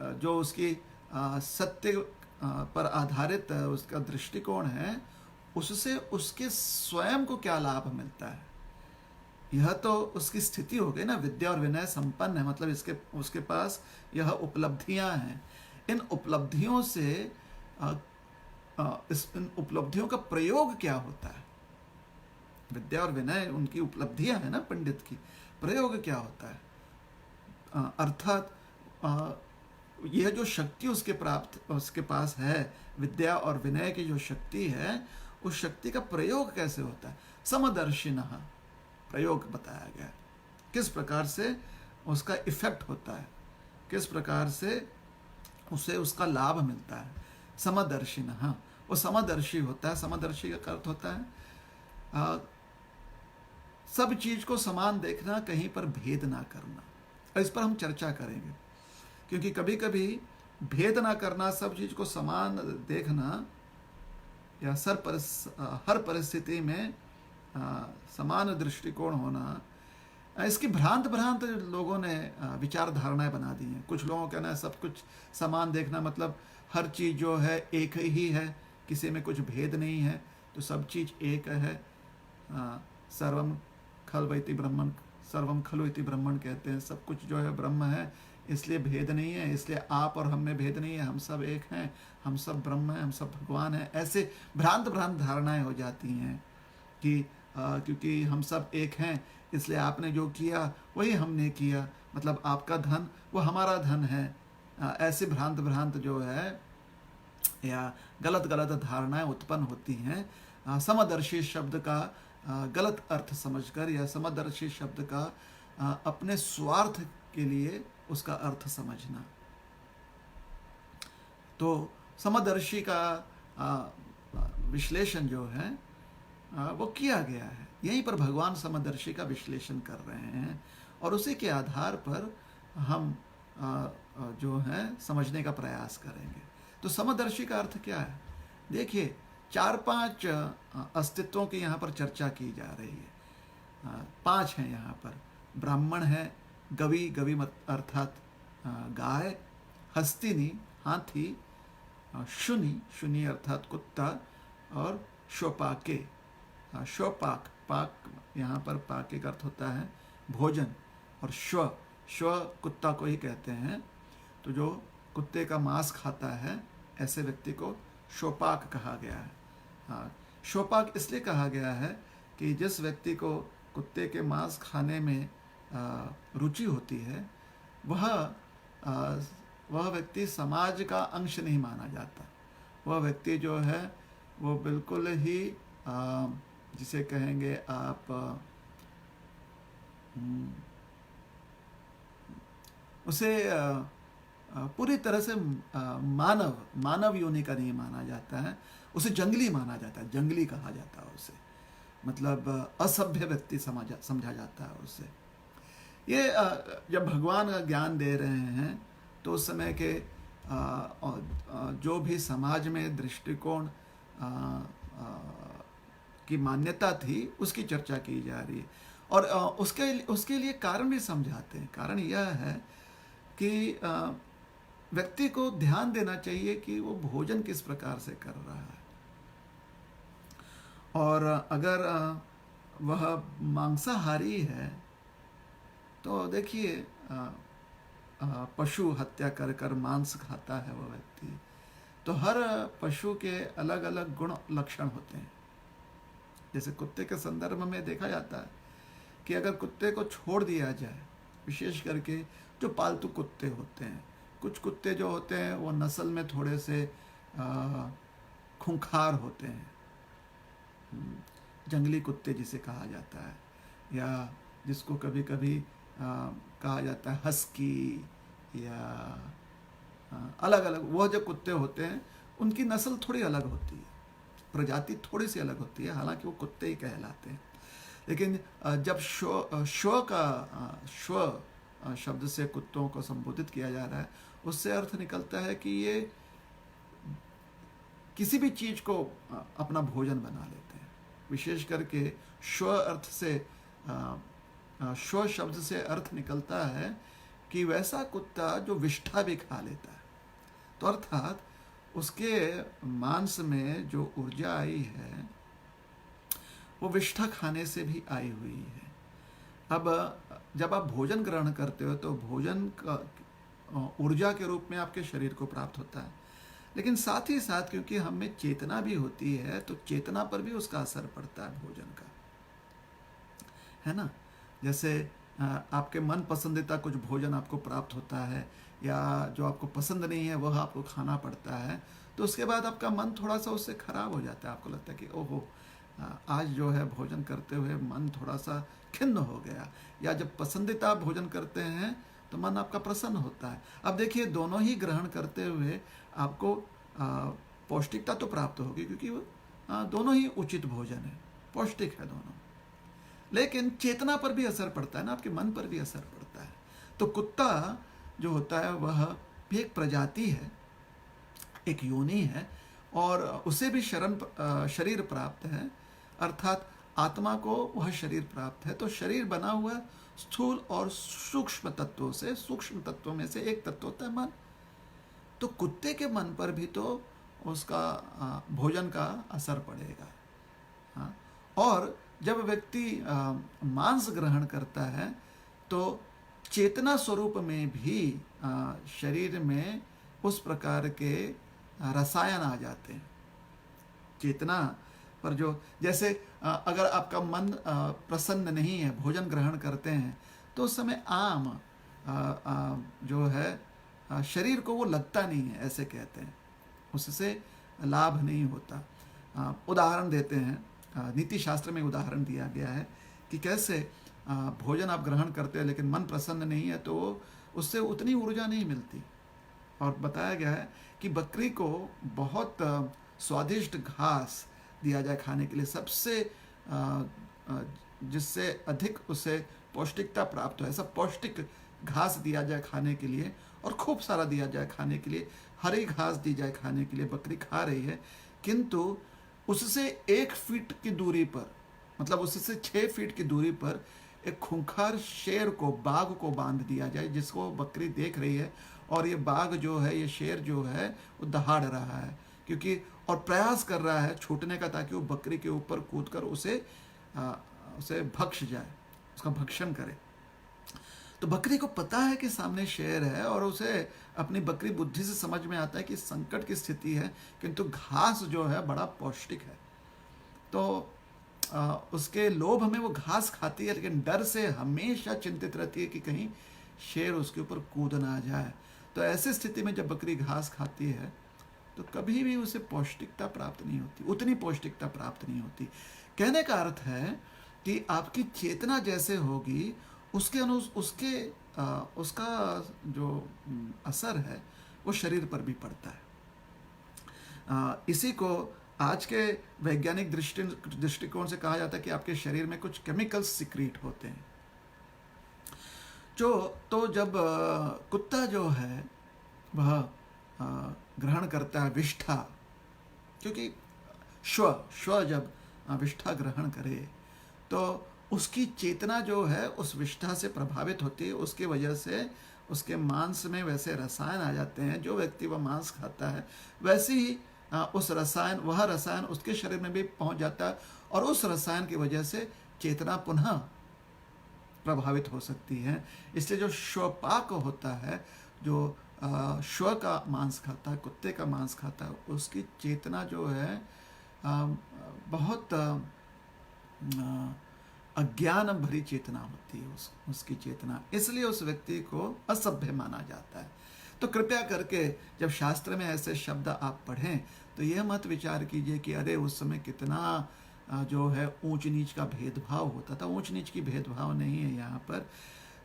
जो उसकी सत्य पर आधारित उसका दृष्टिकोण है, उससे उसके स्वयं को क्या लाभ मिलता है। यह तो उसकी स्थिति हो गई ना, विद्या और विनय संपन्न है, मतलब उसके पास यह उपलब्धियां हैं। इन उपलब्धियों से इन उपलब्धियों का प्रयोग क्या होता है। विद्या और विनय उनकी उपलब्धियां हैं ना, पंडित की। प्रयोग क्या होता है? अर्थात यह जो शक्ति उसके पास है, विद्या और विनय की जो शक्ति है, उस शक्ति का प्रयोग कैसे होता है। समदर्शिनः प्रयोग बताया गया, किस प्रकार से उसका इफेक्ट होता है, किस प्रकार से उसे उसका लाभ मिलता है। समदर्शिनः, वो समदर्शी होता है। समदर्शी का अर्थ होता है सब चीज को समान देखना, कहीं पर भेद ना करना। और इस पर हम चर्चा करेंगे, क्योंकि कभी कभी भेद ना करना, सब चीज को समान देखना, या हर परिस्थिति में समान दृष्टिकोण होना, इसकी भ्रांत भ्रांत लोगों ने विचारधारणाएं बना दी हैं। कुछ लोगों का कहना है सब कुछ समान देखना मतलब हर चीज़ जो है एक ही है, किसी में कुछ भेद नहीं है, तो सब चीज़ एक है। सर्वम खलु इति ब्रह्मण, सर्वम खलु इति ब्रह्मण कहते हैं, सब कुछ जो है ब्रह्म है, इसलिए भेद नहीं है, इसलिए आप और हम में भेद नहीं है, हम सब एक हैं, हम सब ब्रह्म हैं, हम सब भगवान हैं। ऐसे भ्रांत भ्रांत धारणाएं हो जाती हैं कि क्योंकि हम सब एक हैं इसलिए आपने जो किया वही हमने किया, मतलब आपका धन वो हमारा धन है। ऐसे भ्रांत भ्रांत जो है या गलत गलत धारणाएं उत्पन्न होती हैं। समदर्शी शब्द का गलत अर्थ समझकर या समदर्शी शब्द का अपने स्वार्थ के लिए उसका अर्थ समझना। तो समदर्शी का विश्लेषण जो है वो किया गया है। यहीं पर भगवान समदर्शी का विश्लेषण कर रहे हैं और उसी के आधार पर हम जो है समझने का प्रयास करेंगे। तो समदर्शी का अर्थ क्या है? देखिए 4-5 अस्तित्वों की यहाँ पर चर्चा की जा रही है। 5 हैं यहाँ पर। ब्राह्मण है, गवि, गवि अर्थात गाय, हस्तिनी हाथी, शुनि, शुनि अर्थात कुत्ता, और शोपाके, शोपाक, पाक यहाँ पर पाके का अर्थ होता है भोजन, और श्व, श्व कुत्ता को ही कहते हैं। तो जो कुत्ते का मांस खाता है ऐसे व्यक्ति को शोपाक कहा गया है। हाँ, शोपाक इसलिए कहा गया है कि जिस व्यक्ति को कुत्ते के मांस खाने में रुचि होती है वह व्यक्ति समाज का अंश नहीं माना जाता। वह व्यक्ति जो है वो बिल्कुल ही जिसे कहेंगे आप उसे पूरी तरह से मानव योनि का नहीं माना जाता है, उसे जंगली माना जाता है, जंगली कहा जाता है उसे, मतलब असभ्य व्यक्ति समझा जाता है उसे। ये जब भगवान ज्ञान दे रहे हैं तो उस समय के जो भी समाज में दृष्टिकोण की मान्यता थी उसकी चर्चा की जा रही है। और उसके लिए कारण भी समझाते हैं। कारण यह है कि व्यक्ति को ध्यान देना चाहिए कि वो भोजन किस प्रकार से कर रहा है, और अगर वह मांसाहारी है तो देखिए पशु हत्या कर कर मांस खाता है वो व्यक्ति, तो हर पशु के अलग अलग गुण लक्षण होते हैं। जैसे कुत्ते के संदर्भ में देखा जाता है कि अगर कुत्ते को छोड़ दिया जाए, विशेष करके जो पालतू कुत्ते होते हैं, कुछ कुत्ते जो होते हैं वो नस्ल में थोड़े से खूंखार होते हैं, जंगली कुत्ते जिसे कहा जाता है, या जिसको कभी कभी कहा जाता है हस्की, या अलग अलग वो जो कुत्ते होते हैं उनकी नस्ल थोड़ी अलग होती है, प्रजाति थोड़ी सी अलग होती है, हालांकि वो कुत्ते ही कहलाते हैं। लेकिन जब श्व शब्द से कुत्तों को संबोधित किया जा रहा है, उससे अर्थ निकलता है कि ये किसी भी चीज को अपना भोजन बना लेते हैं। विशेष करके श्व अर्थ से श्व शब्द से अर्थ निकलता है कि वैसा कुत्ता जो विष्ठा भी खा लेता है। तो अर्थात उसके मांस में जो ऊर्जा आई है वो विष्ठा खाने से भी आई हुई है। अब जब आप भोजन ग्रहण करते हो तो भोजन का ऊर्जा के रूप में आपके शरीर को प्राप्त होता है, लेकिन साथ ही साथ क्योंकि हम में चेतना भी होती है तो चेतना पर भी उसका असर पड़ता है भोजन का, है ना। जैसे आपके मन पसंदीदा कुछ भोजन आपको प्राप्त होता है या जो आपको पसंद नहीं है वह आपको खाना पड़ता है, तो उसके बाद आपका मन थोड़ा सा उससे खराब हो जाता है। आपको लगता है कि ओहो आज जो है भोजन करते हुए मन थोड़ा सा खिन्न हो गया, या जब पसंदीदा भोजन करते हैं तो मन आपका प्रसन्न होता है। अब देखिए दोनों ही ग्रहण करते हुए आपको पौष्टिकता तो प्राप्त होगी, क्योंकि दोनों ही उचित भोजन है, पौष्टिक है दोनों, लेकिन चेतना पर भी असर पड़ता है ना, आपके मन पर भी असर पड़ता है। तो कुत्ता जो होता है वह भी एक प्रजाति है, एक योनि है, और उसे भी शरीर प्राप्त है, अर्थात आत्मा को वह शरीर प्राप्त है। तो शरीर बना हुआ स्थूल और सूक्ष्म तत्वों से, सूक्ष्म तत्वों में से एक तत्व होता है मन। तो कुत्ते के मन पर भी तो उसका भोजन का असर पड़ेगा। हाँ, और जब व्यक्ति मांस ग्रहण करता है तो चेतना स्वरूप में भी शरीर में उस प्रकार के रसायन आ जाते हैं। चेतना पर जो, जैसे अगर आपका मन प्रसन्न नहीं है, भोजन ग्रहण करते हैं, तो उस समय आम जो है शरीर को वो लगता नहीं है, ऐसे कहते हैं, उससे लाभ नहीं होता। उदाहरण देते हैं, नीति शास्त्र में उदाहरण दिया गया है कि कैसे भोजन आप ग्रहण करते हैं लेकिन मन प्रसन्न नहीं है तो उससे उतनी ऊर्जा नहीं मिलती। और बताया गया है कि बकरी को बहुत स्वादिष्ट घास दिया जाए खाने के लिए, सबसे जिससे अधिक उसे पौष्टिकता प्राप्त हो, ऐसा पौष्टिक घास दिया जाए खाने के लिए, और खूब सारा दिया जाए खाने के लिए, हरी घास दी जाए खाने के लिए। बकरी खा रही है, किंतु उससे 1 फीट की दूरी पर, मतलब उससे 6 फीट की दूरी पर एक खूंखार शेर को, बाघ को बांध दिया जाए, जिसको बकरी देख रही है, और ये बाघ जो है, ये शेर जो है, वो दहाड़ रहा है, क्योंकि और प्रयास कर रहा है छूटने का, ताकि वो बकरी के ऊपर कूदकर उसे भक्ष जाए, उसका भक्षण करे। तो बकरी को पता है कि सामने शेर है, और उसे अपनी बकरी बुद्धि से समझ में आता है कि संकट की स्थिति है, किंतु घास जो है बड़ा पौष्टिक है। तो उसके लोभ में वो घास खाती है, लेकिन डर से हमेशा चिंतित रहती है कि कहीं शेर उसके ऊपर कूद ना जाए। तो ऐसी स्थिति में जब बकरी घास खाती है तो कभी भी उसे पौष्टिकता प्राप्त नहीं होती, उतनी पौष्टिकता प्राप्त नहीं होती। कहने का अर्थ है कि आपकी चेतना जैसे होगी, उसका जो असर है वो शरीर पर भी पड़ता है। इसी को आज के वैज्ञानिक दृष्टिकोण से कहा जाता है कि आपके शरीर में कुछ केमिकल्स सिक्रीट होते हैं। तो जब कुत्ता जो है वह ग्रहण करता है विष्ठा, क्योंकि श्व जब विष्ठा ग्रहण करे तो उसकी चेतना जो है उस विष्ठा से प्रभावित होती है, उसकी वजह से उसके मांस में वैसे रसायन आ जाते हैं। जो व्यक्ति वह मांस खाता है, वैसे ही वह रसायन उसके शरीर में भी पहुंच जाता है, और उस रसायन की वजह से चेतना पुनः प्रभावित हो सकती है। इसलिए जो श्वपाक होता है, जो श्व का मांस खाता है, कुत्ते का मांस खाता है, उसकी चेतना जो है बहुत अज्ञान भरी चेतना होती है उसकी चेतना, इसलिए उस व्यक्ति को असभ्य माना जाता है। तो कृपया करके जब शास्त्र में ऐसे शब्द आप पढ़ें तो यह मत विचार कीजिए कि अरे उस समय कितना जो है ऊंच नीच का भेदभाव होता था। ऊंच नीच की भेदभाव नहीं है यहाँ पर।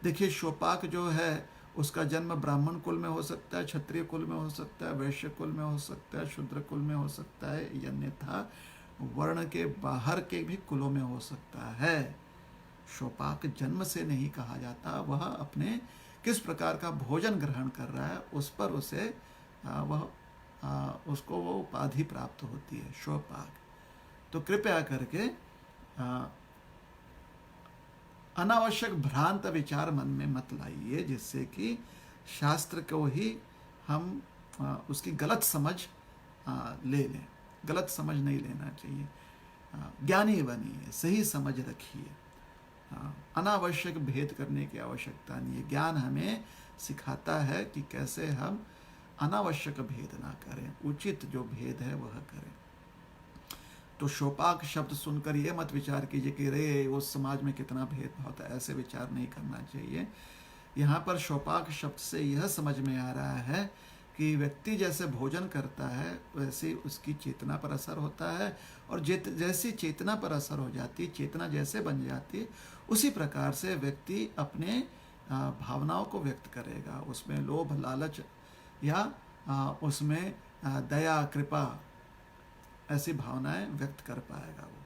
देखिए, श्वपाक जो है उसका जन्म ब्राह्मण कुल में हो सकता है, क्षत्रिय कुल में हो सकता है, वैश्य कुल में हो सकता है, शूद्र कुल में हो सकता है, अन्यथा वर्ण के बाहर के भी कुलों में हो सकता है। श्वपाक जन्म से नहीं कहा जाता, वह अपने किस प्रकार का भोजन ग्रहण कर रहा है उस पर उसे उसको वो उपाधि प्राप्त होती है, श्वपाक। तो कृपया करके अनावश्यक भ्रांत विचार मन में मत लाइए, जिससे कि शास्त्र को ही हम उसकी गलत समझ ले लें। गलत समझ नहीं लेना चाहिए। ज्ञानी बनिए, सही समझ रखिए। अनावश्यक भेद करने की आवश्यकता नहीं है। ज्ञान हमें सिखाता है कि कैसे हम अनावश्यक भेद ना करें, उचित जो भेद है वह करें। तो श्वपाक शब्द सुनकर ये मत विचार कीजिए कि रे उस समाज में कितना भेदभाव था, ऐसे विचार नहीं करना चाहिए। यहाँ पर श्वपाक शब्द से यह समझ में आ रहा है कि व्यक्ति जैसे भोजन करता है वैसे उसकी चेतना पर असर होता है, और जैसी चेतना पर असर हो जाती, चेतना जैसे बन जाती, उसी प्रकार से व्यक्ति अपने भावनाओं को व्यक्त करेगा। उसमें लोभ, लालच या उसमें दया, कृपा, ऐसी भावनाएं व्यक्त कर पाएगा वो।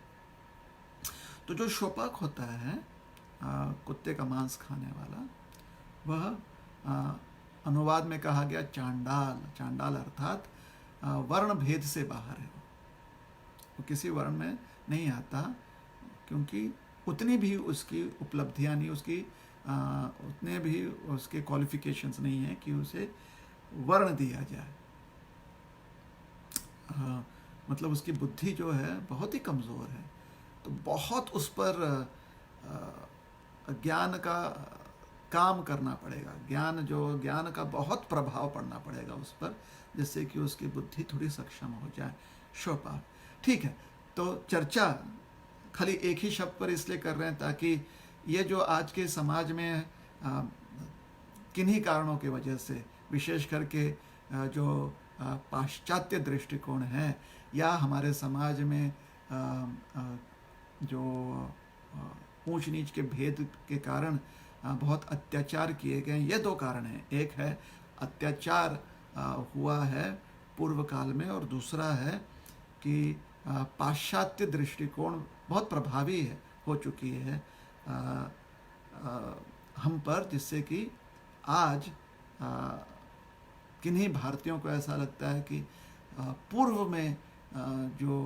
तो जो श्वपाक होता है कुत्ते का मांस खाने वाला, वह अनुवाद में कहा गया चांडाल। चांडाल अर्थात वर्ण भेद से बाहर है, वो किसी वर्ण में नहीं आता, क्योंकि उतनी भी उसकी उपलब्धियां नहीं, उसकी उतने भी उसके क्वालिफिकेशंस नहीं है कि उसे वर्ण दिया जाए। मतलब उसकी बुद्धि जो है बहुत ही कमज़ोर है, तो बहुत उस पर ज्ञान का काम करना पड़ेगा, ज्ञान का बहुत प्रभाव पड़ना पड़ेगा उस पर, जिससे कि उसकी बुद्धि थोड़ी सक्षम हो जाए। शोपा ठीक है। तो चर्चा खाली एक ही शब्द पर इसलिए कर रहे हैं ताकि ये जो आज के समाज में किन्हीं कारणों की वजह से, विशेष करके जो पाश्चात्य दृष्टिकोण है, या हमारे समाज में जो ऊंच नीच के भेद के कारण बहुत अत्याचार किए गए, ये दो कारण हैं। एक है अत्याचार हुआ है पूर्व काल में, और दूसरा है कि पाश्चात्य दृष्टिकोण बहुत प्रभावी हो चुकी है हम पर, जिससे कि आज किन्हीं भारतीयों को ऐसा लगता है कि पूर्व में जो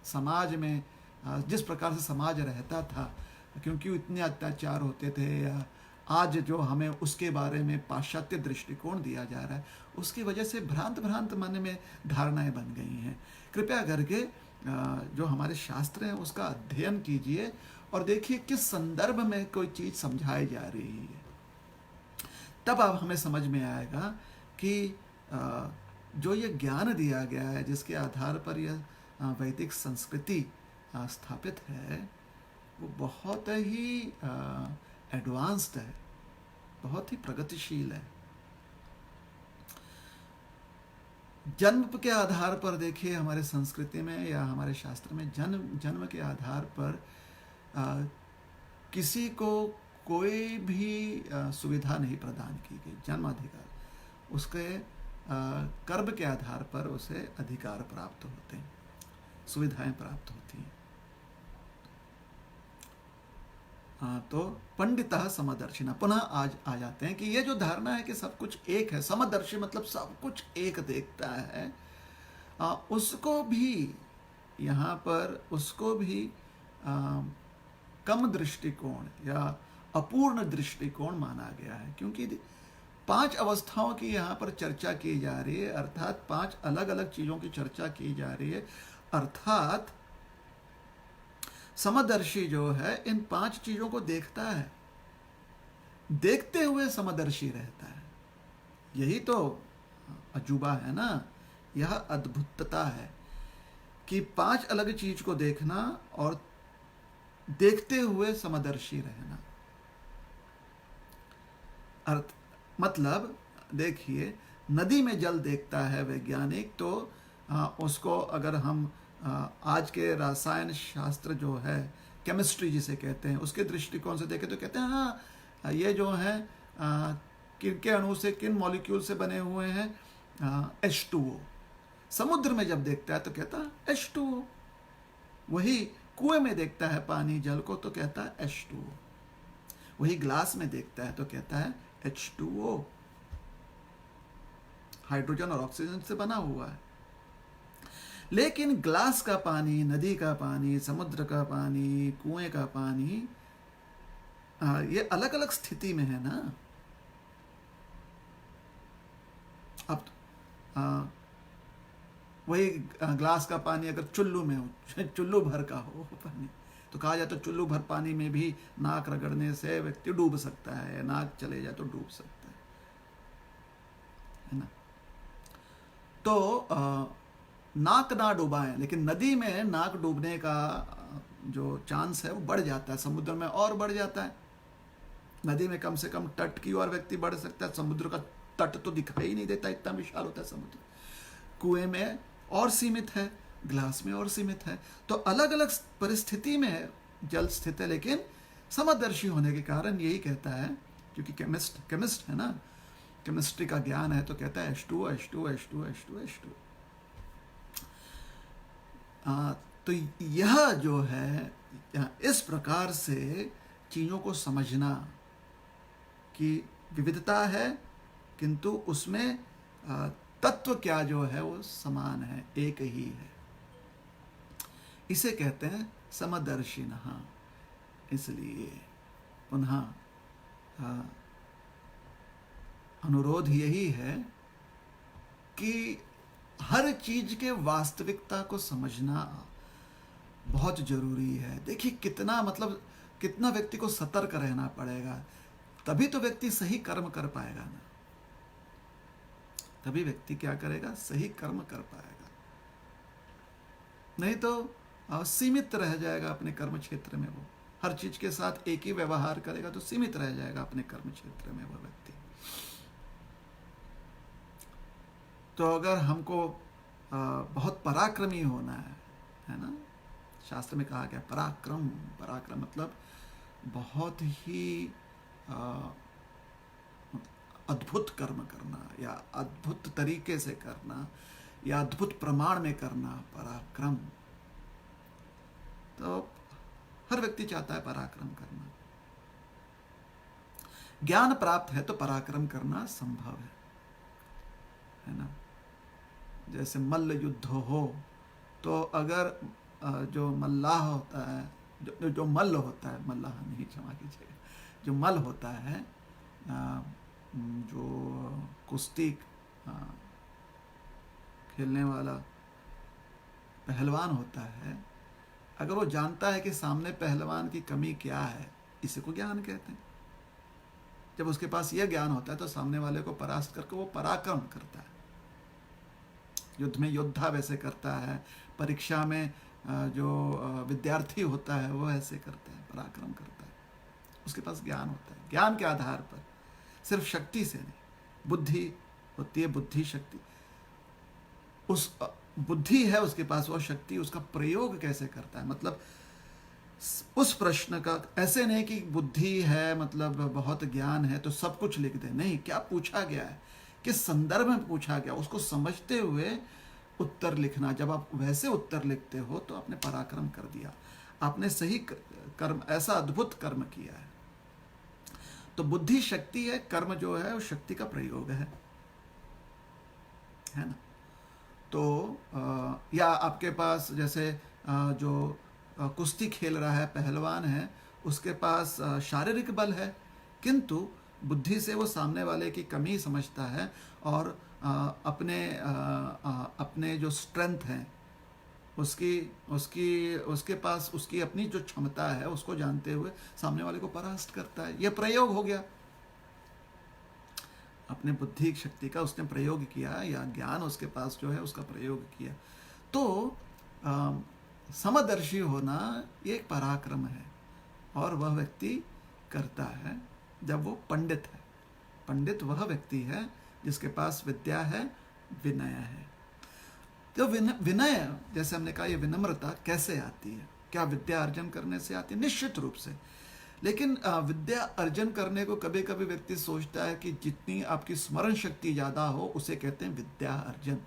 समाज में जिस प्रकार से समाज रहता था, क्योंकि इतने अत्याचार होते थे, या आज जो हमें उसके बारे में पाश्चात्य दृष्टिकोण दिया जा रहा है, उसकी वजह से भ्रांत मन में धारणाएं बन गई हैं। कृपया करके जो हमारे शास्त्र हैं उसका अध्ययन कीजिए और देखिए किस संदर्भ में कोई चीज़ समझाई जा रही है, तब अब हमें समझ में आएगा कि जो ये ज्ञान दिया गया है, जिसके आधार पर यह वैदिक संस्कृति स्थापित है, वो बहुत ही एडवांस्ड है, बहुत ही प्रगतिशील है। जन्म के आधार पर देखिए, हमारे संस्कृति में या हमारे शास्त्र में जन्म के आधार पर किसी को कोई भी सुविधा नहीं प्रदान की गई। जन्म अधिकार, उसके कर्म के आधार पर उसे अधिकार प्राप्त होते हैं, सुविधाएं प्राप्त होती हैं। तो पंडितः समदर्शिना, पुनः आज आ जाते हैं कि ये जो धारणा है कि सब कुछ एक है, समदर्शी मतलब सब कुछ एक देखता है, उसको भी यहाँ पर उसको भी कम दृष्टिकोण या अपूर्ण दृष्टिकोण माना गया है, क्योंकि 5 अवस्थाओं की यहाँ पर चर्चा की जा रही है, अर्थात 5 अलग अलग चीजों की चर्चा की जा रही है। अर्थात समदर्शी जो है इन 5 चीजों को देखता है, देखते हुए समदर्शी रहता है। यही तो अजूबा है ना, यह अद्भुतता है कि 5 अलग चीज को देखना और देखते हुए समदर्शी रहना। अर्थ मतलब देखिए, नदी में जल देखता है वैज्ञानिक, तो उसको अगर हम आज के रसायन शास्त्र जो है, केमिस्ट्री जिसे कहते हैं, उसके दृष्टिकोण से देखें तो कहते हैं हाँ, ये जो है किन के अणु से, किन मॉलिक्यूल से बने हुए हैं, H2O। समुद्र में जब देखता है तो कहता है H2O। वही कुएं में देखता है पानी जल को तो कहता है H2O। वही ग्लास में देखता है तो कहता है H2O, हाइड्रोजन और ऑक्सीजन से बना हुआ है। लेकिन ग्लास का पानी, नदी का पानी, समुद्र का पानी, कुएं का पानी, ये अलग अलग स्थिति में है ना। अब वही ग्लास का पानी अगर चुल्लू में हो, चुल्लू भर का हो पानी, तो कहा जाए तो चुल्लू भर पानी में भी नाक रगड़ने से व्यक्ति डूब सकता है, नाक चले जाए तो डूब सकता है ना। तो नाक ना डुबाएं, लेकिन नदी में नाक डूबने का जो चांस है वो बढ़ जाता है, समुद्र में और बढ़ जाता है। नदी में कम से कम तट की ओर व्यक्ति बढ़ सकता है, समुद्र का तट तो दिखाई ही नहीं देता, इतना विशाल होता है समुद्र। कुएं में और सीमित है, ग्लास में और सीमित है। तो अलग अलग परिस्थिति में जल स्थित है, लेकिन समदर्शी होने के कारण यही कहता है, क्योंकि केमिस्ट है ना, केमिस्ट्री का ज्ञान है, तो कहता है H2O, H2O, H2O, H2O, H2O। तो यह जो है, इस प्रकार से चीज़ों को समझना कि विविधता है, किंतु उसमें तत्व क्या जो है वो समान है, एक ही है। इसे कहते हैं समदर्शिनः। इसलिए पुनः अनुरोध यही है कि हर चीज के वास्तविकता को समझना बहुत जरूरी है। देखिए कितना मतलब कितना व्यक्ति को सतर्क रहना पड़ेगा, तभी तो व्यक्ति सही कर्म कर पाएगा ना। तभी व्यक्ति क्या करेगा, सही कर्म कर पाएगा। नहीं तो सीमित रह जाएगा अपने कर्म क्षेत्र में। वो हर चीज के साथ एक ही व्यवहार करेगा तो सीमित रह जाएगा अपने कर्म क्षेत्र में वो व्यक्ति। तो अगर हमको बहुत पराक्रमी होना है ना, शास्त्र में कहा गया पराक्रम। पराक्रम मतलब बहुत ही अद्भुत कर्म करना, या अद्भुत तरीके से करना, या अद्भुत प्रमाण में करना, पराक्रम। तो हर व्यक्ति चाहता है पराक्रम करना। ज्ञान प्राप्त है तो पराक्रम करना संभव है ना। जैसे मल्ल युद्ध हो तो अगर जो मल्लाह होता है, जो मल्ल होता है, मल्लाह नहीं, क्षमा कीजिएगा, जो मल्ल होता है, जो कुश्ती खेलने वाला पहलवान होता है, अगर वो जानता है कि सामने पहलवान की कमी क्या है, इसी को ज्ञान कहते हैं। जब उसके पास यह ज्ञान होता है तो सामने वाले को परास्त करके वो पराक्रम करता है। युद्ध में योद्धा वैसे करता है, परीक्षा में जो विद्यार्थी होता है वो ऐसे करता है, पराक्रम करता है। उसके पास ज्ञान होता है। ज्ञान के आधार पर, सिर्फ शक्ति से नहीं, बुद्धि होती है, बुद्धि शक्ति। उस बुद्धि है उसके पास, वो शक्ति उसका प्रयोग कैसे करता है। मतलब उस प्रश्न का ऐसे नहीं कि बुद्धि है मतलब बहुत ज्ञान है तो सब कुछ लिख दे, नहीं। क्या पूछा गया है, किस संदर्भ में पूछा गया, उसको समझते हुए उत्तर लिखना। जब आप वैसे उत्तर लिखते हो तो आपने पराक्रम कर दिया, आपने सही कर्म, ऐसा अद्भुत कर्म किया है। तो बुद्धि शक्ति है, कर्म जो है वो शक्ति का प्रयोग है ना। तो या आपके पास जैसे जो कुश्ती खेल रहा है, पहलवान है, उसके पास शारीरिक बल है, किंतु बुद्धि से वो सामने वाले की कमी समझता है और अपने जो स्ट्रेंथ है उसके पास उसकी अपनी जो क्षमता है उसको जानते हुए सामने वाले को परास्त करता है। यह प्रयोग हो गया, अपने बुद्धि शक्ति का उसने प्रयोग किया, या ज्ञान उसके पास जो है उसका प्रयोग किया। तो समदर्शी होना ये एक पराक्रम है, और वह व्यक्ति करता है जब वो पंडित है। पंडित वह व्यक्ति है जिसके पास विद्या है, विनय है। तो विनय, जैसे हमने कहा, ये विनम्रता कैसे आती है? क्या विद्या अर्जन करने से आती है? निश्चित रूप से। लेकिन विद्या अर्जन करने को कभी कभी व्यक्ति सोचता है कि जितनी आपकी स्मरण शक्ति ज़्यादा हो उसे कहते हैं विद्या अर्जन।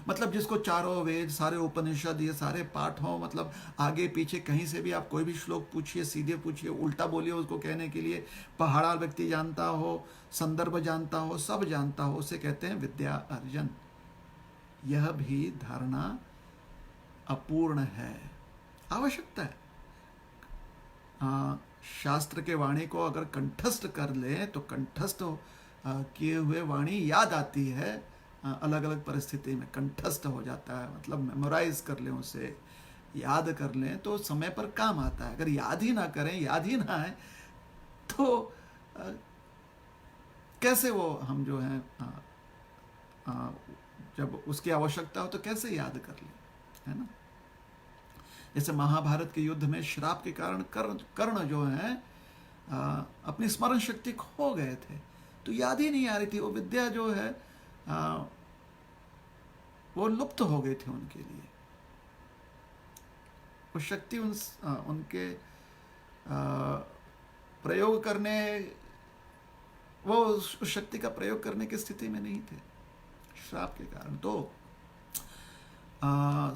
मतलब जिसको चारों वेद, सारे उपनिषद, ये सारे पाठ हो, मतलब आगे पीछे कहीं से भी आप कोई भी श्लोक पूछिए, सीधे पूछिए, उल्टा बोलिए उसको कहने के लिए, पहाड़ा व्यक्ति जानता हो, संदर्भ जानता हो, सब जानता हो, उसे कहते हैं विद्या अर्जन। यह भी धारणा अपूर्ण है, आवश्यकता है। शास्त्र के वाणी को अगर कंठस्थ कर ले तो कंठस्थ किए हुए वाणी याद आती है, अलग अलग परिस्थिति में कंठस्थ हो जाता है। मतलब मेमोराइज कर लें, उसे याद कर लें तो समय पर काम आता है। अगर याद ही ना करें, याद ही ना है, तो कैसे वो हम जो है जब उसकी आवश्यकता हो तो कैसे याद कर लें, है ना। जैसे महाभारत के युद्ध में श्राप के कारण कर्ण जो है अपनी स्मरण शक्ति खो गए थे, तो याद ही नहीं आ रही थी। वो विद्या जो है वो लुप्त हो गई थी उनके लिए। वो शक्ति उनके प्रयोग करने, वो उस शक्ति का प्रयोग करने की स्थिति में नहीं थे श्राप के कारण। तो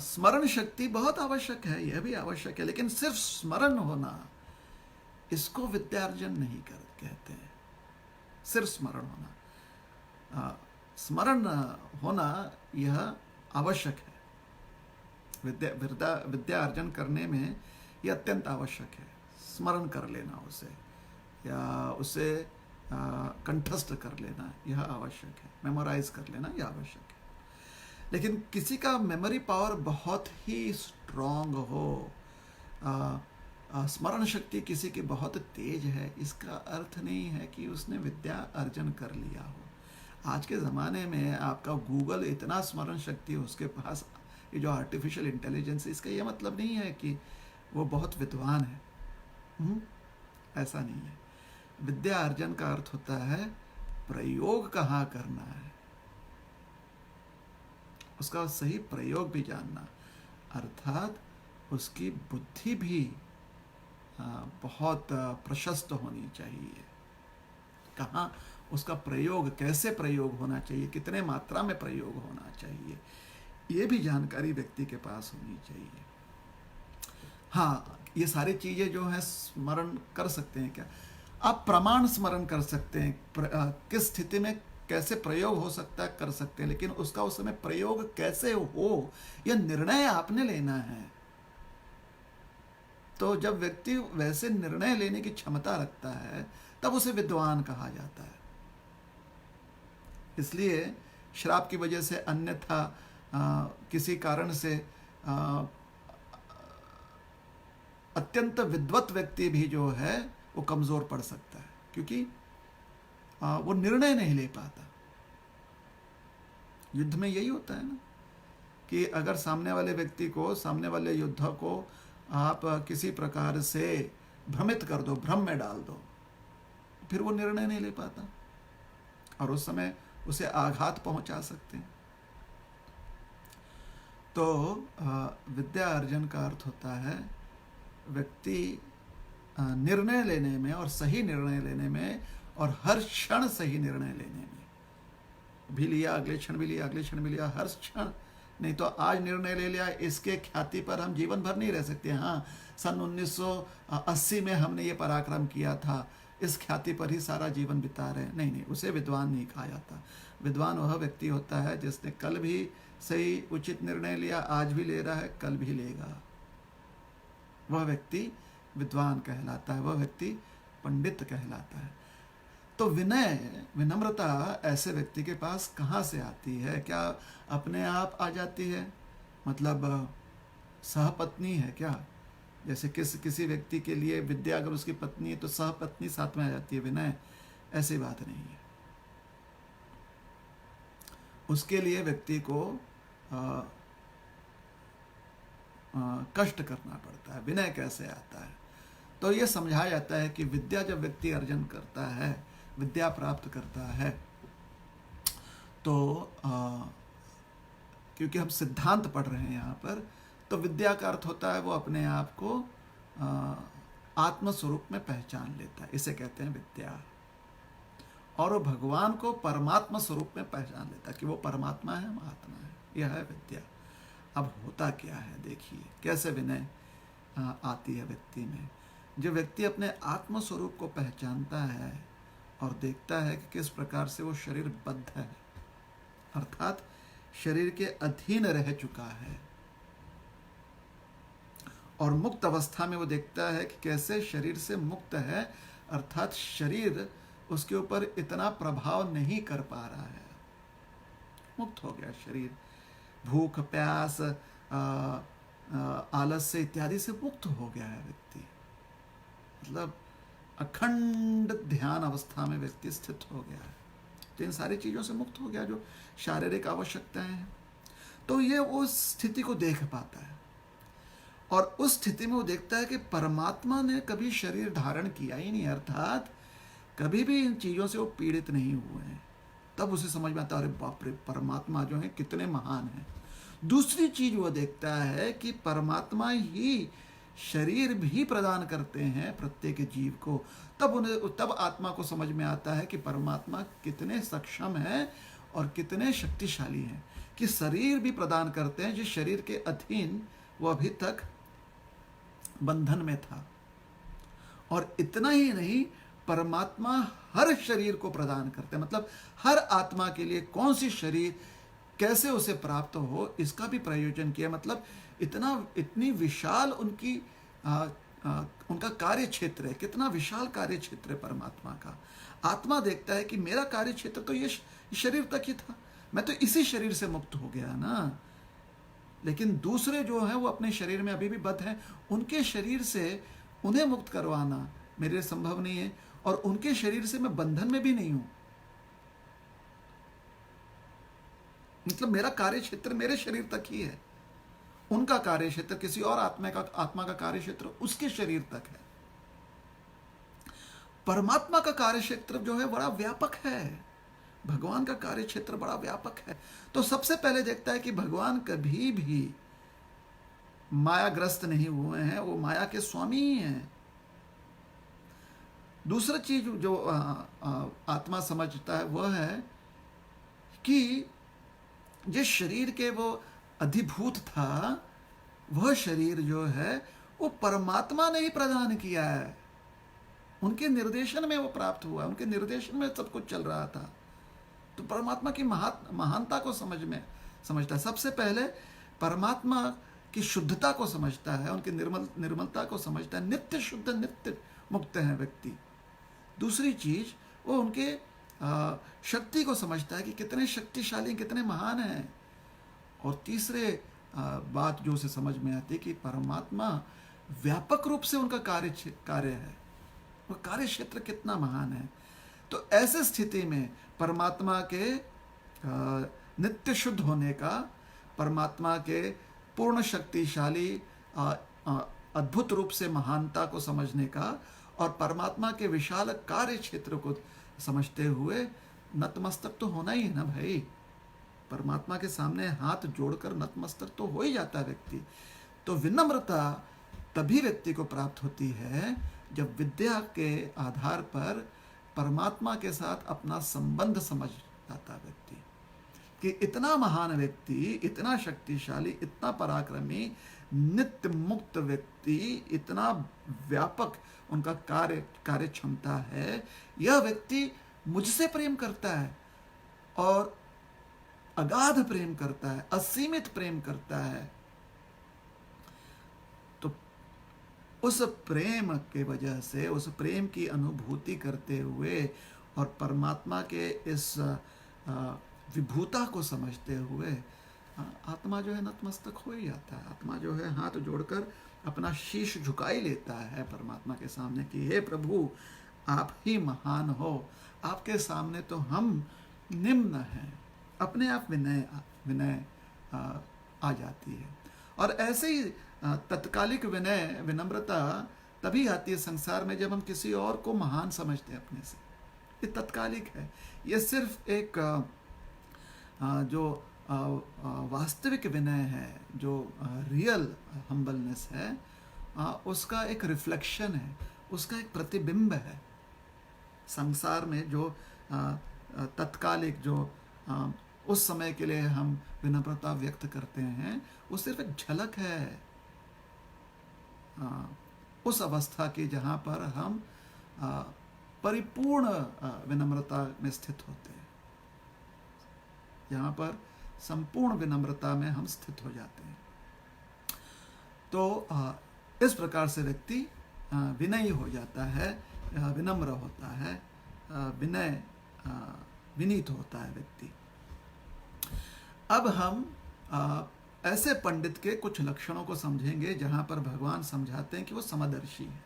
स्मरण शक्ति बहुत आवश्यक है, यह भी आवश्यक है, लेकिन सिर्फ स्मरण होना, इसको विद्यार्जन नहीं कहते हैं। सिर्फ स्मरण होना, स्मरण होना यह आवश्यक है। विद्या अर्जन करने में यह अत्यंत आवश्यक है। स्मरण कर लेना उसे, या उसे कंठस्थ कर लेना यह आवश्यक है। मेमोराइज कर लेना यह आवश्यक है। लेकिन किसी का मेमोरी पावर बहुत ही स्ट्रांग हो, स्मरण शक्ति किसी की बहुत तेज है, इसका अर्थ नहीं है कि उसने विद्या अर्जन कर लिया हो। आज के ज़माने में आपका गूगल इतना स्मरण शक्ति उसके पास, ये जो आर्टिफिशियल इंटेलिजेंस, इसका यह मतलब नहीं है कि वो बहुत विद्वान है। ऐसा नहीं है। विद्या अर्जन का अर्थ होता है प्रयोग कहाँ करना है, उसका सही प्रयोग भी जानना, अर्थात उसकी बुद्धि भी बहुत प्रशस्त होनी चाहिए। कहाँ उसका प्रयोग, कैसे प्रयोग होना चाहिए, कितने मात्रा में प्रयोग होना चाहिए, ये भी जानकारी व्यक्ति के पास होनी चाहिए। हाँ, ये सारी चीज़ें जो हैं स्मरण कर सकते हैं क्या? आप प्रमाण स्मरण कर सकते हैं, किस स्थिति में कैसे प्रयोग हो सकता है कर सकते हैं, लेकिन उसका उस समय प्रयोग कैसे हो यह निर्णय आपने लेना है। तो जब व्यक्ति वैसे निर्णय लेने की क्षमता रखता है तब उसे विद्वान कहा जाता है। इसलिए श्राप की वजह से, अन्यथा किसी कारण से अत्यंत विद्वत व्यक्ति भी जो है वो कमजोर पड़ सकता है, क्योंकि वो निर्णय नहीं ले पाता। युद्ध में यही होता है ना, कि अगर सामने वाले व्यक्ति को, सामने वाले योद्धा को आप किसी प्रकार से भ्रमित कर दो, भ्रम में डाल दो, फिर वो निर्णय नहीं ले पाता और उस समय उसे आघात पहुंचा सकते हैं। तो विद्या अर्जन का अर्थ होता है व्यक्ति निर्णय लेने में, और सही निर्णय लेने में, और हर क्षण सही निर्णय लेने में। भी लिया, अगले क्षण भी लिया, अगले क्षण भी लिया, हर क्षण। नहीं तो आज निर्णय ले लिया, इसके ख्याति पर हम जीवन भर नहीं रह सकते। हाँ, सन 1980 में हमने ये पराक्रम किया था, इस ख्याति पर ही सारा जीवन बिता रहे हैं। नहीं, उसे विद्वान नहीं कहा जाता। विद्वान वह व्यक्ति होता है जिसने कल भी सही उचित निर्णय लिया, आज भी ले रहा है, कल भी लेगा। वह व्यक्ति विद्वान कहलाता है, वह व्यक्ति पंडित कहलाता है। तो विनय, विनम्रता ऐसे व्यक्ति के पास कहाँ से आती है? क्या अपने आप आ जाती है? मतलब सहपत्नी है क्या? जैसे किसी व्यक्ति के लिए विद्या अगर उसकी पत्नी है तो सहपत्नी साथ में आ जाती है विनय, ऐसी बात नहीं है। उसके लिए व्यक्ति को कष्ट करना पड़ता है। विनय कैसे आता है? तो ये समझाया जाता है कि विद्या जब व्यक्ति अर्जन करता है, विद्या प्राप्त करता है, तो क्योंकि हम सिद्धांत पढ़ रहे हैं यहाँ पर, तो विद्या का अर्थ होता है वो अपने आप को आत्म स्वरूप में पहचान लेता है, इसे कहते हैं विद्या। और वो भगवान को परमात्मा स्वरूप में पहचान लेता है कि वो परमात्मा है, हम आत्मा है। यह है विद्या। अब होता क्या है, देखिए कैसे विनय आती है व्यक्ति में। जो व्यक्ति अपने आत्म स्वरूप को पहचानता है और देखता है कि किस प्रकार से वो शरीर बद्ध है, अर्थात शरीर के अधीन रह चुका है, और मुक्त अवस्था में वो देखता है कि कैसे शरीर से मुक्त है, अर्थात शरीर उसके ऊपर इतना प्रभाव नहीं कर पा रहा है, मुक्त हो गया शरीर, भूख प्यास आलस्य इत्यादि से मुक्त हो गया है व्यक्ति। मतलब अखंड ध्यान अवस्था में व्यक्ति स्थित हो गया है, तो इन सारी चीज़ों से मुक्त हो गया जो शारीरिक आवश्यकताएं हैं। तो ये उस स्थिति को देख पाता है, और उस स्थिति में वो देखता है कि परमात्मा ने कभी शरीर धारण किया ही नहीं, अर्थात कभी भी इन चीज़ों से वो पीड़ित नहीं हुए हैं। तब उसे समझ में आता है, अरे बाप रे, परमात्मा जो है कितने महान हैं। दूसरी चीज वो देखता है कि परमात्मा ही शरीर भी प्रदान करते हैं प्रत्येक जीव को। तब आत्मा को समझ में आता है कि परमात्मा कितने सक्षम है और कितने शक्तिशाली हैं, कि शरीर भी प्रदान करते हैं, जिस शरीर के अधीन वो अभी तक बंधन में था। और इतना ही नहीं, परमात्मा हर शरीर को प्रदान करते हैं, मतलब हर आत्मा के लिए कौन सी शरीर कैसे उसे प्राप्त हो इसका भी प्रयोजन किया। मतलब इतनी विशाल उनका कार्य क्षेत्र है, कितना विशाल कार्य क्षेत्र है परमात्मा का। आत्मा देखता है कि मेरा कार्य क्षेत्र तो ये शरीर तक ही था, मैं तो इसी शरीर से मुक्त हो गया ना, लेकिन दूसरे जो हैं वो अपने शरीर में अभी भी बद्ध हैं, उनके शरीर से उन्हें मुक्त करवाना मेरे लिए संभव नहीं है, और उनके शरीर से मैं बंधन में भी नहीं हूं। मतलब मेरा कार्य क्षेत्र मेरे शरीर तक ही है, उनका कार्य क्षेत्र किसी और आत्मा का कार्य क्षेत्र उसके शरीर तक है। परमात्मा का कार्य क्षेत्र जो है बड़ा व्यापक है, भगवान का कार्य क्षेत्र बड़ा व्यापक है। तो सबसे पहले देखता है कि भगवान कभी भी मायाग्रस्त नहीं हुए हैं, वो माया के स्वामी ही हैं। दूसरा चीज जो आत्मा समझता है वह है कि जिस शरीर के वो अधिभूत था, वह शरीर जो है वो परमात्मा ने ही प्रदान किया है, उनके निर्देशन में वो प्राप्त हुआ, उनके निर्देशन में सब कुछ चल रहा था। तो परमात्मा की महानता को समझता है। सबसे पहले परमात्मा की शुद्धता को समझता है, उनकी निर्मलता को समझता है। नित्य शुद्ध नित्य मुक्त है व्यक्ति। दूसरी चीज वो उनके शक्ति को समझता है कि कितने शक्तिशाली, कितने महान हैं। और तीसरे बात जो उसे समझ में आती है कि परमात्मा व्यापक रूप से उनका कार्य है, वो कार्य क्षेत्र कितना महान है। तो ऐसे स्थिति में परमात्मा के नित्य शुद्ध होने का, परमात्मा के पूर्ण शक्तिशाली अद्भुत रूप से महानता को समझने का, और परमात्मा के विशाल कार्य क्षेत्र को समझते हुए नतमस्तक तो होना ही है ना भाई। परमात्मा के सामने हाथ जोड़कर नतमस्तक तो हो ही जाता है व्यक्ति। तो विनम्रता तभी व्यक्ति को प्राप्त होती है जब विद्या के आधार पर परमात्मा के साथ अपना संबंध समझ जाता व्यक्ति कि इतना महान व्यक्ति, इतना शक्तिशाली, इतना पराक्रमी, नित्य मुक्त व्यक्ति, इतना व्यापक उनका कार्य क्षमता है, यह व्यक्ति मुझसे प्रेम करता है और अगाध प्रेम करता है, असीमित प्रेम करता है। तो उस प्रेम के वजह से, उस प्रेम की अनुभूति करते हुए और परमात्मा के इस विभूता को समझते हुए आत्मा जो है नतमस्तक हो ही जाता है। आत्मा जो है हाथ जोड़कर अपना शीश झुका ही लेता है परमात्मा के सामने कि हे प्रभु, आप ही महान हो, आपके सामने तो हम निम्न हैं। अपने आप विनय आ जाती है। और ऐसे ही तत्कालिक विनम्रता तभी आती है संसार में जब हम किसी और को महान समझते हैं अपने से। ये तत्कालिक है, ये सिर्फ एक जो वास्तविक विनय है, जो रियल हम्बलनेस है, उसका एक रिफ्लेक्शन है, उसका एक प्रतिबिंब है। संसार में जो तत्कालिक जो उस समय के लिए हम विनम्रता व्यक्त करते हैं, वो सिर्फ एक झलक है उस अवस्था की जहाँ पर हम परिपूर्ण विनम्रता में स्थित होते हैं, जहाँ पर संपूर्ण विनम्रता में हम स्थित हो जाते हैं। तो इस प्रकार से व्यक्ति विनयी हो जाता है, विनम्र होता है, विनीत होता है व्यक्ति। अब हम ऐसे पंडित के कुछ लक्षणों को समझेंगे जहां पर भगवान समझाते हैं कि वो समदर्शी है।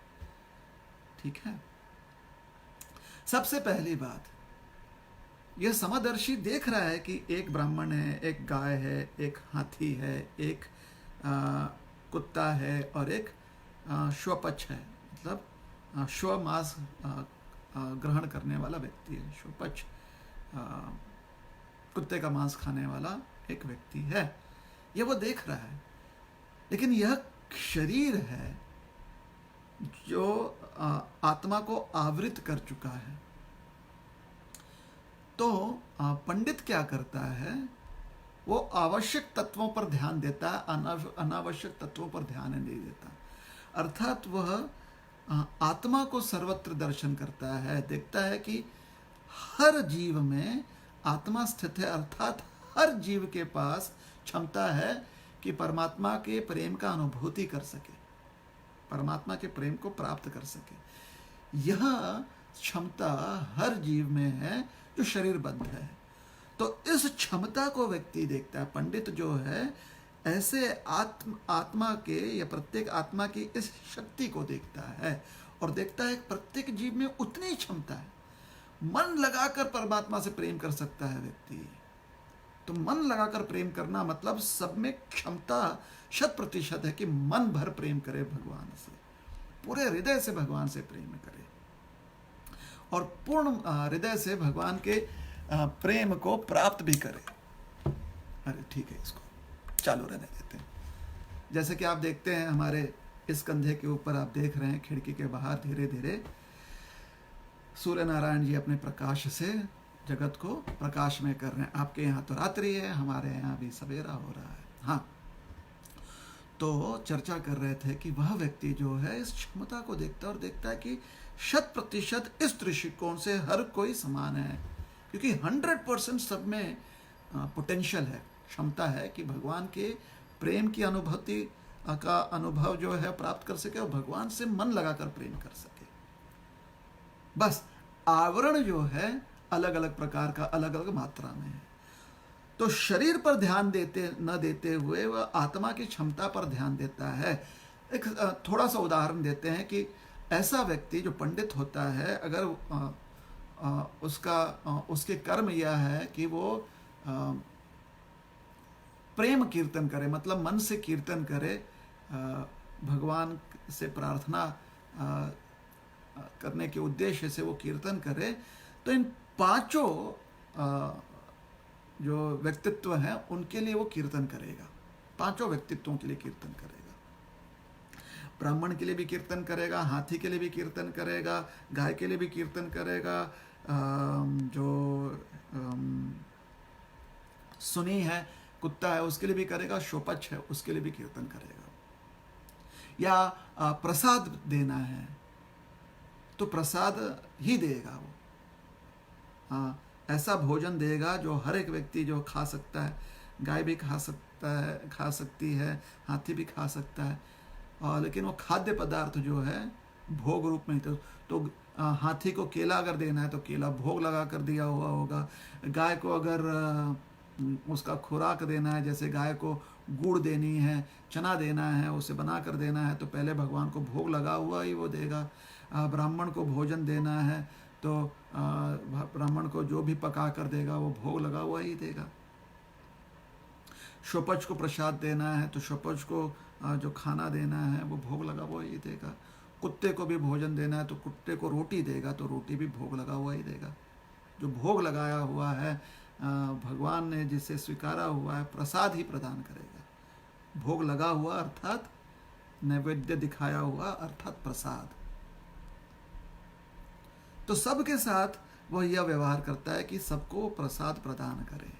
ठीक है, सबसे पहली बात, यह समदर्शी देख रहा है कि एक ब्राह्मण है, एक गाय है, एक हाथी है, एक कुत्ता है और एक श्वपच है, मतलब श्व मांस ग्रहण करने वाला व्यक्ति है। श्वपच कुत्ते का मांस खाने वाला एक व्यक्ति है, यह वो देख रहा है। लेकिन यह शरीर है जो आत्मा को आवृत कर चुका है। तो पंडित क्या करता है, वो आवश्यक तत्वों पर ध्यान देता है, अनावश्यक तत्वों पर ध्यान नहीं देता। अर्थात वह आत्मा को सर्वत्र दर्शन करता है, देखता है कि हर जीव में आत्मा स्थित है, अर्थात हर जीव के पास क्षमता है कि परमात्मा के प्रेम का अनुभूति कर सके, परमात्मा के प्रेम को प्राप्त कर सके। यह क्षमता हर जीव में है जो शरीरबद्ध है। तो इस क्षमता को व्यक्ति देखता है, पंडित जो है ऐसे आत्मा के या प्रत्येक आत्मा की इस शक्ति को देखता है और देखता है प्रत्येक जीव में उतनी क्षमता है। मन लगाकर परमात्मा से प्रेम कर सकता है व्यक्ति। तो मन लगाकर प्रेम करना मतलब सब में क्षमता 100% है कि मन भर प्रेम करे भगवान से, पूरे हृदय से भगवान से प्रेम करे और पूर्ण हृदय से भगवान के प्रेम को प्राप्त भी करे। अरे ठीक है, इसको चालू रहने देते हैं। जैसे कि आप देखते हैं हमारे इस कंधे के ऊपर आप देख रहे हैं खिड़की के बाहर धीरे धीरे सूर्य नारायण जी अपने प्रकाश से जगत को प्रकाशमय कर रहे हैं। आपके यहाँ तो रात्रि है, हमारे यहाँ भी सवेरा हो रहा है। हाँ, तो चर्चा कर रहे थे कि वह व्यक्ति जो है इस क्षमता को देखता है और देखता है कि 100% इस दृष्टिकोण से हर कोई समान है, क्योंकि 100% सब में पोटेंशियल है, क्षमता है कि भगवान के प्रेम की अनुभूति का अनुभव जो है प्राप्त कर सके और भगवान से मन लगाकर प्रेम कर सके। बस आवरण जो है अलग अलग प्रकार का, अलग अलग मात्रा में है। तो शरीर पर ध्यान न देते हुए वह आत्मा की क्षमता पर ध्यान देता है। एक थोड़ा सा उदाहरण देते हैं कि ऐसा व्यक्ति जो पंडित होता है, अगर उसके कर्म यह है कि वो प्रेम कीर्तन करे, मतलब मन से कीर्तन करे, भगवान से प्रार्थना करने के उद्देश्य से वो कीर्तन करे, तो इन पांचों जो व्यक्तित्व हैं उनके लिए वो कीर्तन करेगा, पांचों व्यक्तित्वों के लिए कीर्तन करेगा। ब्राह्मण के लिए भी कीर्तन करेगा, हाथी के लिए भी कीर्तन करेगा, गाय के लिए भी कीर्तन करेगा, जो सुनी है कुत्ता है उसके लिए भी करेगा, शोपच है उसके लिए भी कीर्तन करेगा। या प्रसाद देना है तो प्रसाद ही देगा वो, ऐसा भोजन देगा जो हर एक व्यक्ति जो खा सकता है। गाय भी खा सकती है, हाथी भी खा सकता है, और लेकिन वो खाद्य पदार्थ जो है भोग रूप में तो हाथी को केला अगर देना है तो केला भोग लगा कर दिया हुआ होगा। गाय को अगर उसका खुराक देना है, जैसे गाय को गुड़ देनी है, चना देना है, उसे बना कर देना है, तो पहले भगवान को भोग लगा हुआ ही वो देगा। ब्राह्मण को भोजन देना है तो ब्राह्मण को जो भी पका कर देगा वो भोग लगा हुआ ही देगा। शोपच को प्रसाद देना है तो शोपच को जो खाना देना है वो भोग लगा हुआ ही देगा। कुत्ते को भी भोजन देना है तो कुत्ते को रोटी देगा तो रोटी भी भोग लगा हुआ ही देगा। जो भोग लगाया हुआ है भगवान ने जिसे स्वीकारा हुआ है प्रसाद ही प्रदान करेगा। भोग लगा हुआ अर्थात नैवेद्य दिखाया हुआ अर्थात प्रसाद। तो सबके साथ वह यह व्यवहार करता है कि सबको प्रसाद प्रदान करे,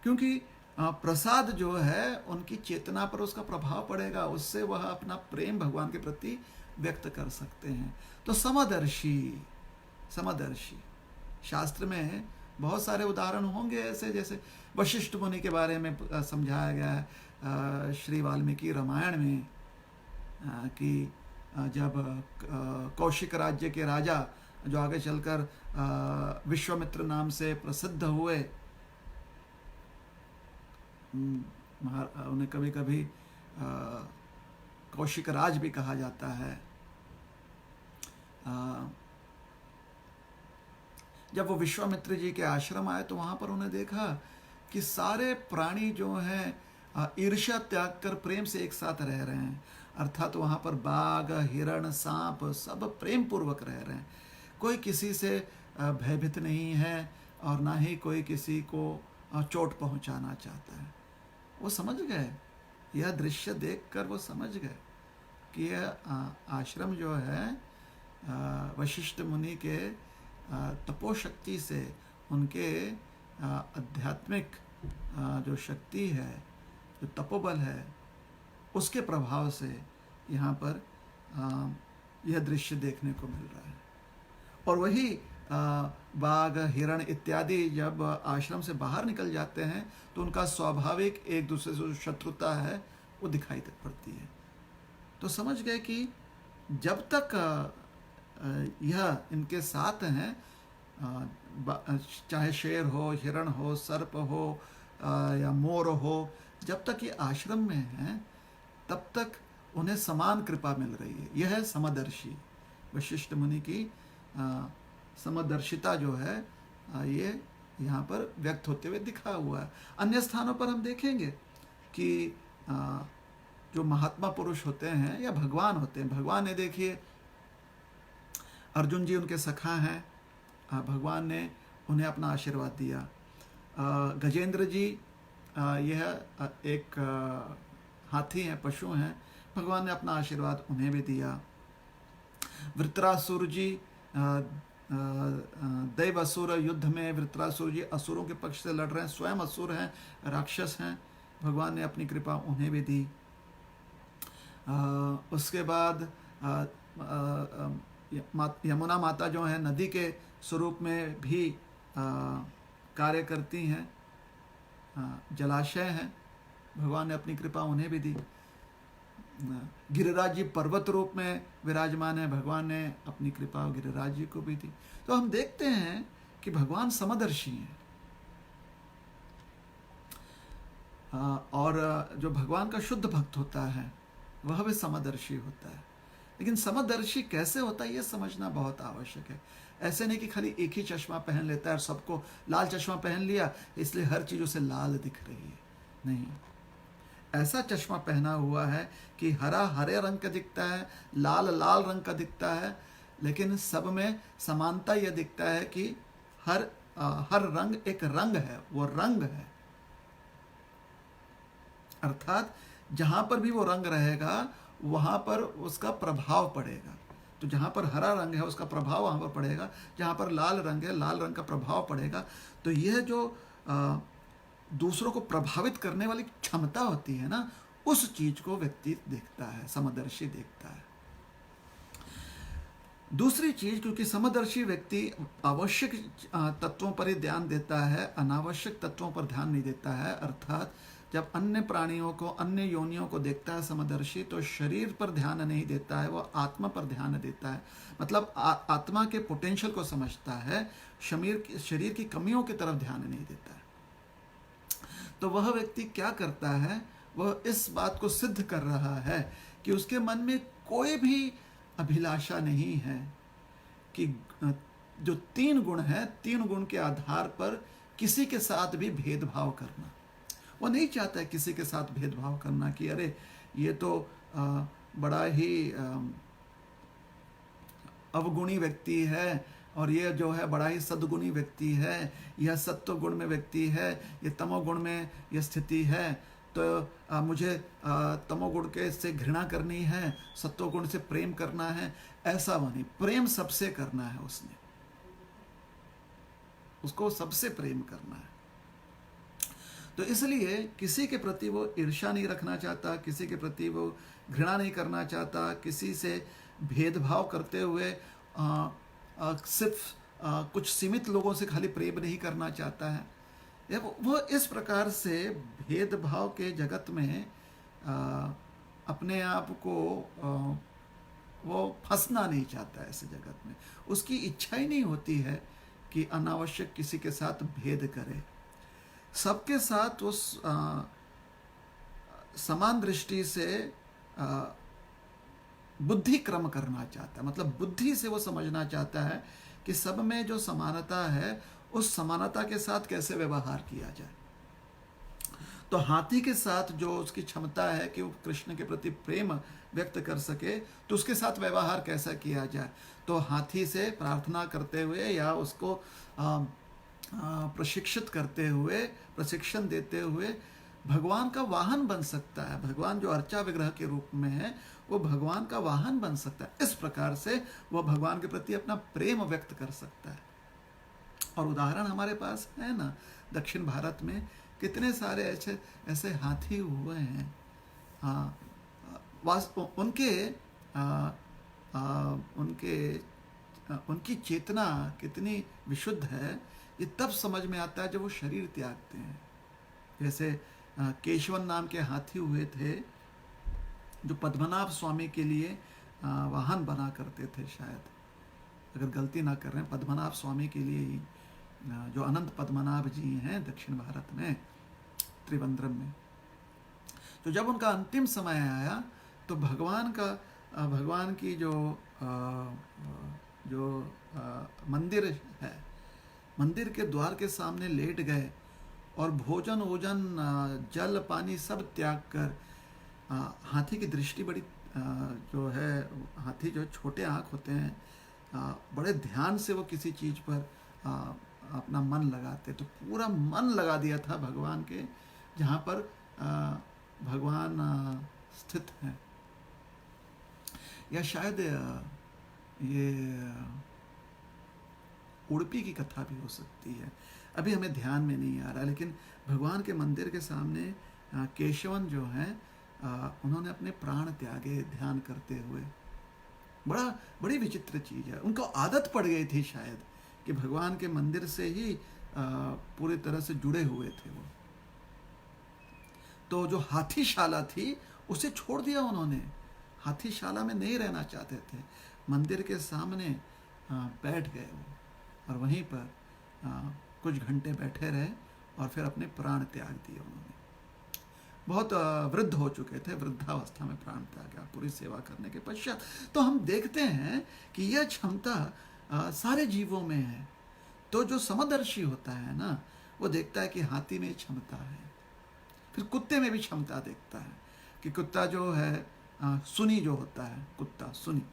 क्योंकि प्रसाद जो है उनकी चेतना पर उसका प्रभाव पड़ेगा, उससे वह अपना प्रेम भगवान के प्रति व्यक्त कर सकते हैं। तो समदर्शी शास्त्र में बहुत सारे उदाहरण होंगे ऐसे, जैसे वशिष्ठ मुनि के बारे में समझाया गया है श्री वाल्मीकि रामायण में कि जब कौशिक राज्य के राजा जो आगे चलकर विश्वामित्र नाम से प्रसिद्ध हुए, उन्हें कभी कभी कौशिक राज भी कहा जाता है। जब वो विश्वामित्र जी के आश्रम आए तो वहाँ पर उन्हें देखा कि सारे प्राणी जो हैं ईर्ष्या त्याग कर प्रेम से एक साथ रह रहे हैं, अर्थात वहाँ पर बाघ, हिरण, सांप सब प्रेम पूर्वक रह रहे हैं। कोई किसी से भयभीत नहीं है और ना ही कोई किसी को चोट पहुँचाना चाहता है। वो समझ गए, यह दृश्य देखकर वो समझ गए कि यह आश्रम जो है वशिष्ठ मुनि के तपोशक्ति से, उनके आध्यात्मिक जो शक्ति है, जो तपोबल है, उसके प्रभाव से यहाँ पर यह दृश्य देखने को मिल रहा है। और वही बाघ, हिरण इत्यादि जब आश्रम से बाहर निकल जाते हैं तो उनका स्वाभाविक एक दूसरे से जो शत्रुता है वो दिखाई पड़ती है। तो समझ गए कि जब तक यह इनके साथ हैं, चाहे शेर हो, हिरण हो, सर्प हो या मोर हो, जब तक ये आश्रम में हैं तब तक उन्हें समान कृपा मिल रही है। यह है समदर्शी। वशिष्ठ मुनि की समदर्शिता जो है ये यहाँ पर व्यक्त होते हुए दिखा हुआ है। अन्य स्थानों पर हम देखेंगे कि जो महात्मा पुरुष होते हैं या भगवान होते हैं, भगवान ने देखिए अर्जुन जी उनके सखा हैं, भगवान ने उन्हें अपना आशीर्वाद दिया। गजेंद्र जी यह एक हाथी हैं, पशु हैं, भगवान ने अपना आशीर्वाद उन्हें भी दिया। वृत्रासुर जी दैव असुर युद्ध में वृत्रासुर जी असुरों के पक्ष से लड़ रहे हैं, स्वयं असुर हैं, राक्षस हैं, भगवान ने अपनी कृपा उन्हें भी दी। उसके बाद यमुना माता जो है नदी के स्वरूप में भी कार्य करती हैं, जलाशय हैं, भगवान ने अपनी कृपा उन्हें भी दी। गिरिराज जी पर्वत रूप में विराजमान है, भगवान ने अपनी कृपा गिरिराज जी को भी दी। तो हम देखते हैं कि भगवान समदर्शी हैं। और जो भगवान का शुद्ध भक्त होता है वह भी समदर्शी होता है। लेकिन समदर्शी कैसे होता है ये समझना बहुत आवश्यक है। ऐसे नहीं कि खाली एक ही चश्मा पहन लेता है और सबको लाल चश्मा पहन लिया इसलिए हर चीज़ उसे लाल दिख रही है। नहीं, ऐसा चश्मा पहना हुआ है कि हरा हरे रंग का दिखता है, लाल लाल रंग का दिखता है, लेकिन सब में समानता यह दिखता है कि हर रंग एक रंग है, वो रंग है। अर्थात जहां पर भी वो रंग रहेगा वहां पर उसका प्रभाव पड़ेगा। तो जहां पर हरा रंग है उसका प्रभाव वहां पर पड़ेगा, जहां पर लाल रंग है लाल रंग का प्रभाव पड़ेगा। तो यह जो दूसरों को प्रभावित करने वाली क्षमता होती है ना, उस चीज को व्यक्ति देखता है, समदर्शी देखता है। दूसरी चीज, क्योंकि समदर्शी व्यक्ति आवश्यक तत्वों पर ही ध्यान देता है, अनावश्यक तत्वों पर ध्यान नहीं देता है। अर्थात जब अन्य प्राणियों को, अन्य योनियों को देखता है समदर्शी, तो शरीर पर ध्यान नहीं देता है, वो आत्मा पर ध्यान देता है। मतलब आत्मा के पोटेंशियल को समझता है, शरीर की कमियों की तरफ ध्यान नहीं देता है। तो वह व्यक्ति क्या करता है, वह इस बात को सिद्ध कर रहा है कि उसके मन में कोई भी अभिलाषा नहीं है कि जो 3 गुण है, 3 गुण के आधार पर किसी के साथ भी भेदभाव करना। वो नहीं चाहता है किसी के साथ भेदभाव करना कि अरे ये तो बड़ा ही अवगुणी व्यक्ति है और ये जो है बड़ा ही सद्गुणी व्यक्ति है, यह सत्व गुण में व्यक्ति है, ये तमोगुण में यह स्थिति है, तो मुझे तमोगुण के से घृणा करनी है, सत्वगुण से प्रेम करना है। ऐसा नहीं, प्रेम सबसे करना है, उसको सबसे प्रेम करना है। तो इसलिए किसी के प्रति वो ईर्ष्या नहीं रखना चाहता, किसी के प्रति वो घृणा नहीं करना चाहता, किसी से भेदभाव करते हुए सिर्फ कुछ सीमित लोगों से खाली प्रेम नहीं करना चाहता है। वो इस प्रकार से भेदभाव के जगत में अपने आप को वो फंसना नहीं चाहता। ऐसे जगत में उसकी इच्छा ही नहीं होती है कि अनावश्यक किसी के साथ भेद करे। सबके साथ उस समान दृष्टि से बुद्धि क्रम करना चाहता है। मतलब बुद्धि से वो समझना चाहता है कि सब में जो समानता है उस समानता के साथ कैसे व्यवहार किया जाए। तो हाथी के साथ जो उसकी क्षमता है कि वो कृष्ण के प्रति प्रेम व्यक्त कर सके, तो उसके साथ व्यवहार कैसा किया जाए। तो हाथी से प्रार्थना करते हुए या उसको प्रशिक्षित करते हुए, प्रशिक्षण देते हुए भगवान का वाहन बन सकता है। भगवान जो अर्चा विग्रह के रूप में है वो भगवान का वाहन बन सकता है। इस प्रकार से वह भगवान के प्रति अपना प्रेम व्यक्त कर सकता है। और उदाहरण हमारे पास है ना, दक्षिण भारत में कितने सारे ऐसे हाथी हुए हैं। उनके उनकी चेतना कितनी विशुद्ध है ये तब समझ में आता है जब वो शरीर त्यागते हैं। जैसे केशवन नाम के हाथी हुए थे जो पद्मनाभ स्वामी के लिए वाहन बना करते थे, शायद अगर गलती ना कर रहे हैं, पद्मनाभ स्वामी के लिए ही, जो अनंत पद्मनाभ जी हैं दक्षिण भारत में त्रिवेंद्रम में। तो जब उनका अंतिम समय आया तो भगवान की जो मंदिर है, मंदिर के द्वार के सामने लेट गए और भोजन ओजन जल पानी सब त्याग कर, हाथी की दृष्टि बड़ी जो है, हाथी जो छोटे आँख होते हैं, बड़े ध्यान से वो किसी चीज़ पर अपना मन लगाते, तो पूरा मन लगा दिया था भगवान के जहाँ पर भगवान स्थित हैं। या शायद ये उड़पी की कथा भी हो सकती है, अभी हमें ध्यान में नहीं आ रहा, लेकिन भगवान के मंदिर के सामने केशवन जो हैं उन्होंने अपने प्राण त्यागे ध्यान करते हुए। बड़ी विचित्र चीज़ है। उनको आदत पड़ गई थी शायद कि भगवान के मंदिर से ही पूरी तरह से जुड़े हुए थे वो। तो जो हाथीशाला थी उसे छोड़ दिया उन्होंने, हाथीशाला में नहीं रहना चाहते थे, मंदिर के सामने बैठ गए वो और वहीं पर कुछ घंटे बैठे रहे और फिर अपने प्राण त्याग दिए उन्होंने। बहुत वृद्ध हो चुके थे, वृद्धावस्था में प्राण त्यागा पूरी सेवा करने के पश्चात। तो हम देखते हैं कि यह क्षमता सारे जीवों में है। तो जो समदर्शी होता है ना, वो देखता है कि हाथी में क्षमता है, फिर कुत्ते में भी क्षमता देखता है कि कुत्ता जो है सुनी जो होता है, कुत्ता सुनी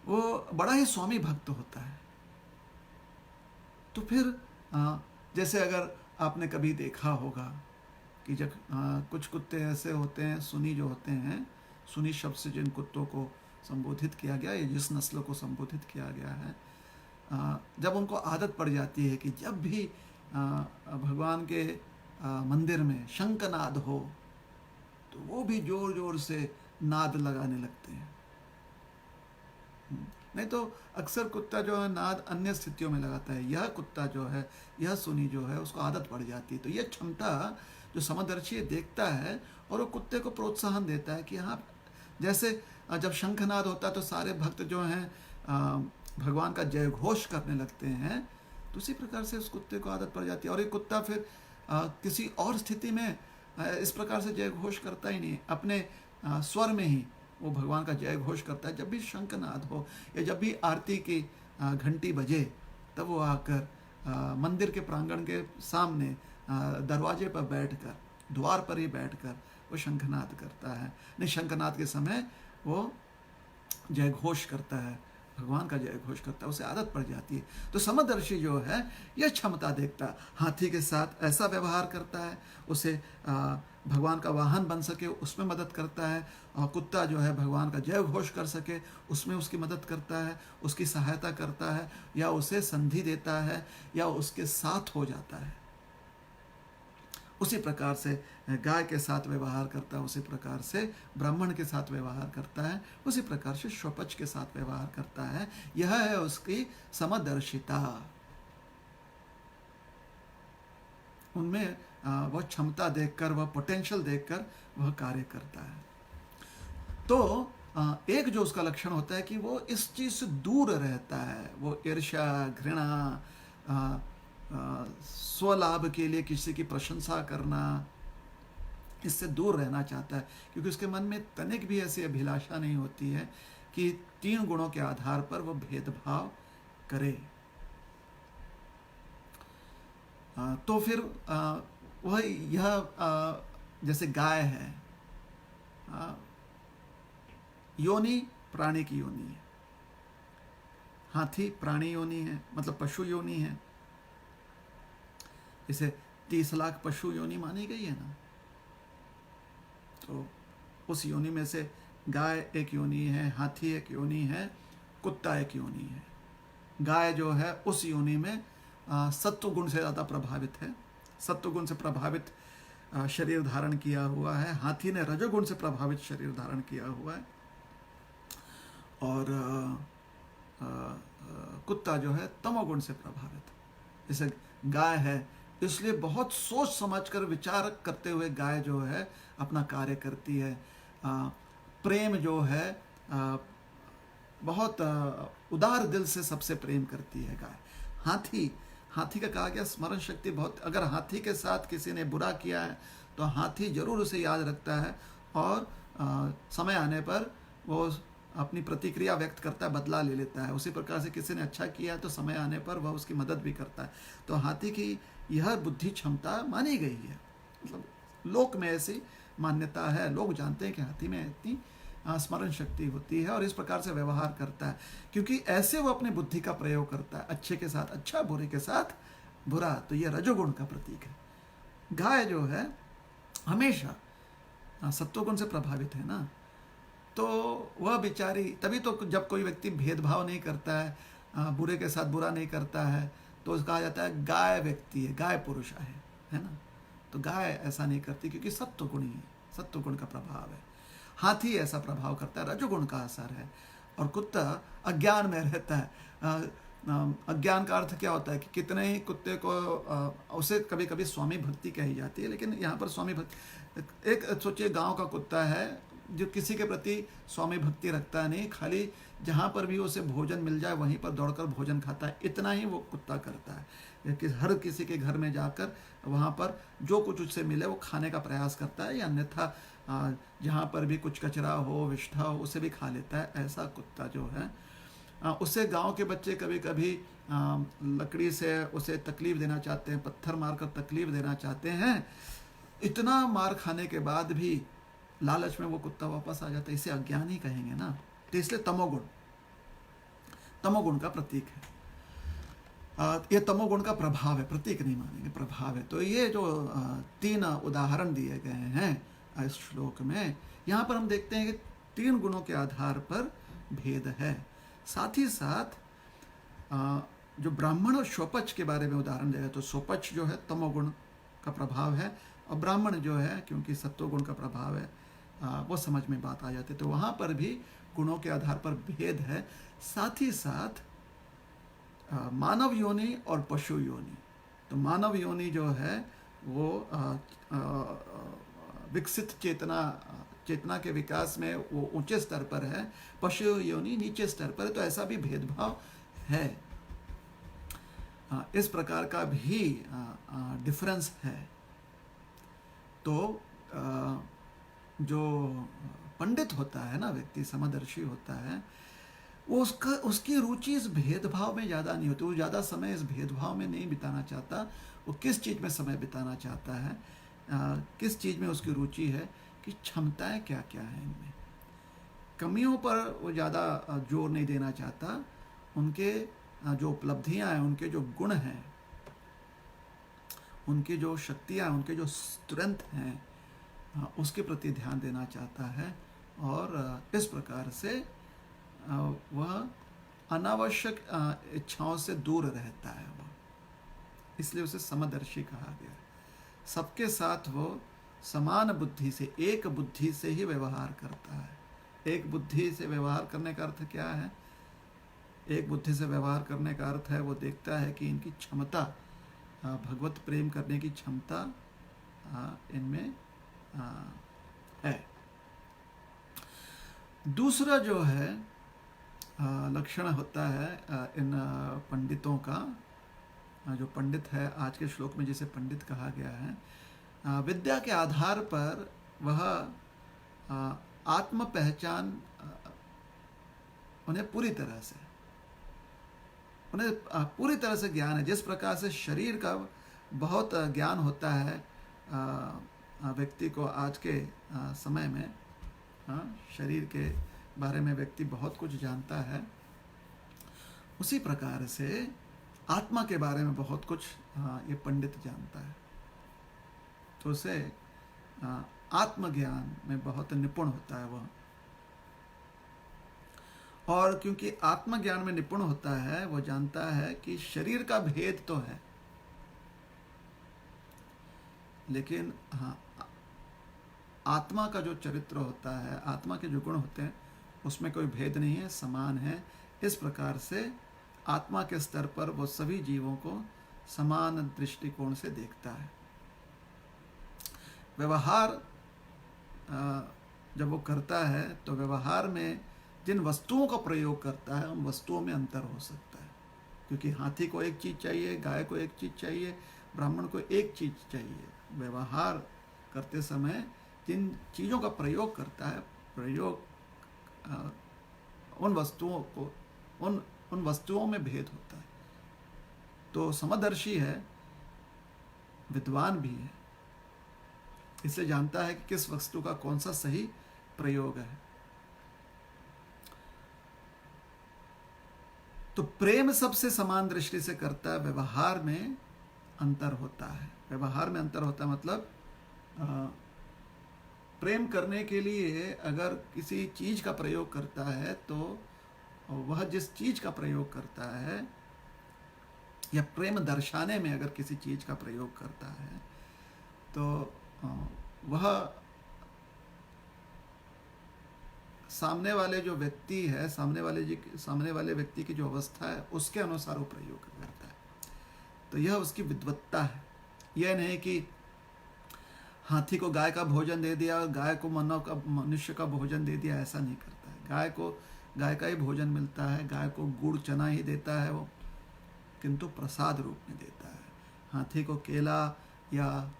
वो बड़ा ही स्वामी भक्त होता है। तो फिर जैसे अगर आपने कभी देखा होगा कि जब कुछ कुत्ते ऐसे होते हैं, सुनी जो होते हैं, सुनी शब्द से जिन कुत्तों को संबोधित किया गया या जिस नस्ल को संबोधित किया गया है, जब उनको आदत पड़ जाती है कि जब भी भगवान के मंदिर में शंखनाद हो तो वो भी जोर जोर से नाद लगाने लगते हैं। नहीं तो अक्सर कुत्ता जो है नाद अन्य स्थितियों में लगाता है, यह कुत्ता जो है, यह सुनी जो है, उसको आदत पड़ जाती है। तो यह क्षमता जो समदर्शी देखता है और वो कुत्ते को प्रोत्साहन देता है कि हाँ, जैसे जब शंखनाद होता है तो सारे भक्त जो हैं भगवान का जय घोष करने लगते हैं, तो उसी प्रकार से उस कुत्ते को आदत पड़ जाती है। और ये कुत्ता फिर किसी और स्थिति में इस प्रकार से जय घोष करता ही नहीं, अपने स्वर में ही वो भगवान का जय घोष करता है। जब भी शंखनाद हो या जब भी आरती की घंटी बजे, तब वो आकर मंदिर के प्रांगण के सामने दरवाजे पर बैठकर, द्वार पर ही बैठकर वो शंखनाद करता है। नहीं, शंखनाद के समय वो जय घोष करता है, भगवान का जय घोष करता है, उसे आदत पड़ जाती है। तो समदर्शी जो है यह क्षमता देखता है, हाथी के साथ ऐसा व्यवहार करता है, उसे भगवान का वाहन बन सके उसमें मदद करता है, और कुत्ता जो है भगवान का जय घोष कर सके उसमें उसकी मदद करता है, उसकी सहायता करता है, या उसे संधि देता है, या उसके साथ हो जाता है। उसी प्रकार से गाय के साथ व्यवहार करता है, उसी प्रकार से ब्राह्मण के साथ व्यवहार करता है, उसी प्रकार से स्वपच के साथ व्यवहार करता है। यह है उसकी समदर्शिता। उनमें वह क्षमता देखकर, वह पोटेंशियल देखकर वह कार्य करता है। तो एक जो उसका लक्षण होता है कि वो इस चीज से दूर रहता है, वो ईर्ष्या, घृणा, स्वलाभ के लिए किसी की प्रशंसा करना, इससे दूर रहना चाहता है, क्योंकि उसके मन में तनिक भी ऐसी अभिलाषा नहीं होती है कि 3 गुणों के आधार पर वो भेदभाव करे। तो फिर वह यह जैसे गाय है, योनि प्राणी की योनि है, हाथी प्राणी योनि है, मतलब पशु योनि है। इसे 30 लाख पशु योनि मानी गई है ना, तो उस योनि में से गाय एक योनि है, हाथी एक योनि है, कुत्ता एक योनि है। गाय जो है उस योनि में सत्व गुण से ज़्यादा प्रभावित है, सत्व गुण से प्रभावित शरीर धारण किया हुआ है। हाथी ने रजोगुण से प्रभावित शरीर धारण किया हुआ है। और कुत्ता जो है तमोगुण से प्रभावित है। जैसे गाय है, इसलिए बहुत सोच समझकर विचार करते हुए गाय जो है अपना कार्य करती है। प्रेम जो है बहुत उदार दिल से सबसे प्रेम करती है गाय। हाथी, हाथी का कहा गया स्मरण शक्ति बहुत, अगर हाथी के साथ किसी ने बुरा किया है तो हाथी जरूर उसे याद रखता है और समय आने पर वो अपनी प्रतिक्रिया व्यक्त करता है, बदला ले लेता है। उसी प्रकार से किसी ने अच्छा किया है तो समय आने पर वह उसकी मदद भी करता है। तो हाथी की यह बुद्धि क्षमता मानी गई है, मतलब लोक में ऐसी मान्यता है, लोग जानते हैं कि हाथी में इतनी स्मरण शक्ति होती है और इस प्रकार से व्यवहार करता है, क्योंकि ऐसे वो अपनी बुद्धि का प्रयोग करता है, अच्छे के साथ अच्छा, बुरे के साथ बुरा। तो यह रजोगुण का प्रतीक है। गाय जो है हमेशा सत्वगुण से प्रभावित है ना, तो वह बेचारी, तभी तो जब कोई व्यक्ति भेदभाव नहीं करता है, बुरे के साथ बुरा नहीं करता है, तो कहा जाता है गाय व्यक्ति है, गाय पुरुष है ना। तो गाय ऐसा नहीं करती क्योंकि सत्वगुण ही, सत्वगुण का प्रभाव है। हाथी ऐसा प्रभाव करता है, रजोगुण का असर है। और कुत्ता अज्ञान में रहता है। अज्ञान का अर्थ क्या होता है कि कितने ही कुत्ते को उसे कभी कभी स्वामी भक्ति कही जाती है, लेकिन यहाँ पर स्वामी भक्ति, एक सोचिए गांव का कुत्ता है जो किसी के प्रति स्वामी भक्ति रखता नहीं, खाली जहाँ पर भी उसे भोजन मिल जाए वहीं पर दौड़कर भोजन खाता है, इतना ही वो कुत्ता करता है। कि हर किसी के घर में जाकर वहाँ पर जो कुछ उससे मिले वो खाने का प्रयास करता है, या अन्यथा जहाँ पर भी कुछ कचरा हो, विष्ठा हो, उसे भी खा लेता है। ऐसा कुत्ता जो है उससे गांव के बच्चे कभी कभी लकड़ी से उसे तकलीफ देना चाहते हैं, पत्थर मारकर तकलीफ देना चाहते हैं। इतना मार खाने के बाद भी लालच में वो कुत्ता वापस आ जाता है, इसे अज्ञान ही कहेंगे ना। तो इसलिए तमोगुण, तमोगुण का प्रतीक है। ये तमोगुण का प्रभाव है, प्रतीक नहीं मानेंगे, प्रभाव है। तो ये जो 3 उदाहरण दिए गए हैं इस श्लोक में, यहाँ पर हम देखते हैं कि 3 गुणों के आधार पर भेद है। साथ ही साथ जो ब्राह्मण और स्वपच के बारे में उदाहरण दिया, तो स्वपच जो है तमोगुण का प्रभाव है, और ब्राह्मण जो है क्योंकि सत्वगुण का प्रभाव है, वो समझ में बात आ जाती है। तो वहाँ पर भी गुणों के आधार पर भेद है। साथ ही साथ मानव योनि और पशु योनि, तो मानव योनि जो है वो विकसित चेतना के विकास में वो ऊंचे स्तर पर है, पशु योनि नीचे स्तर पर है। तो ऐसा भी भेदभाव है, इस प्रकार का भी डिफरेंस है। तो जो पंडित होता है ना, व्यक्ति समदर्शी होता है, वो उसकी रुचि इस भेदभाव में ज़्यादा नहीं होती, वो ज़्यादा समय इस भेदभाव में नहीं बिताना चाहता। वो किस चीज़ में समय बिताना चाहता है, किस चीज़ में उसकी रुचि है, कि क्षमताएं क्या क्या हैं इनमें। कमियों पर वो ज़्यादा जोर नहीं देना चाहता, उनके जो उपलब्धियां हैं, उनके जो गुण हैं, उनकी जो शक्तियां, उनके जो स्ट्रेंथ हैं, उसके प्रति ध्यान देना चाहता है। और इस प्रकार से वह अनावश्यक इच्छाओं से दूर रहता है वह, इसलिए उसे समदर्शी कहा गया। सबके साथ वो समान बुद्धि से, एक बुद्धि से ही व्यवहार करता है। एक बुद्धि से व्यवहार करने का अर्थ क्या है? एक बुद्धि से व्यवहार करने का अर्थ है वो देखता है कि इनकी क्षमता, भगवत प्रेम करने की क्षमता इनमें है। दूसरा जो है लक्षण होता है इन पंडितों का, जो पंडित है आज के श्लोक में जिसे पंडित कहा गया है, विद्या के आधार पर वह आत्म पहचान उन्हें पूरी तरह से ज्ञान है। जिस प्रकार से शरीर का बहुत ज्ञान होता है व्यक्ति को आज के समय में, शरीर के बारे में व्यक्ति बहुत कुछ जानता है, उसी प्रकार से आत्मा के बारे में बहुत कुछ ये पंडित जानता है। तो उसे आत्मज्ञान में बहुत निपुण होता है वह। और क्योंकि आत्मज्ञान में निपुण होता है, वो जानता है कि शरीर का भेद तो है, लेकिन हाँ, आत्मा का जो चरित्र होता है, आत्मा के जो गुण होते हैं, उसमें कोई भेद नहीं है, समान है। इस प्रकार से आत्मा के स्तर पर वो सभी जीवों को समान दृष्टिकोण से देखता है। व्यवहार जब वो करता है तो व्यवहार में जिन वस्तुओं का प्रयोग करता है उन वस्तुओं में अंतर हो सकता है, क्योंकि हाथी को एक चीज़ चाहिए, गाय को एक चीज़ चाहिए, ब्राह्मण को एक चीज़ चाहिए। व्यवहार करते समय जिन चीज़ों का प्रयोग करता है, प्रयोग उन वस्तुओं को उन वस्तुओं में भेद होता है। तो समदर्शी है, विद्वान भी है, इसलिए जानता है कि किस वस्तु का कौन सा सही प्रयोग है। तो प्रेम सबसे समान दृष्टि से करता है, व्यवहार में अंतर होता है। व्यवहार में अंतर होता है मतलब प्रेम करने के लिए अगर किसी चीज का प्रयोग करता है तो वह जिस चीज का प्रयोग करता है, या प्रेम दर्शाने में अगर किसी चीज का प्रयोग करता है, तो वह सामने वाले जो व्यक्ति है, सामने वाले व्यक्ति की जो अवस्था है उसके अनुसार वो प्रयोग करता है। तो यह उसकी विद्वत्ता है। यह नहीं कि हाथी को गाय का भोजन दे दिया और गाय को मनुष्य का भोजन दे दिया, ऐसा नहीं करता है। गाय को गाय का ही भोजन मिलता है, गाय को गुड़ चना ही देता है वो, किंतु प्रसाद रूप में देता है। हाथी को केला या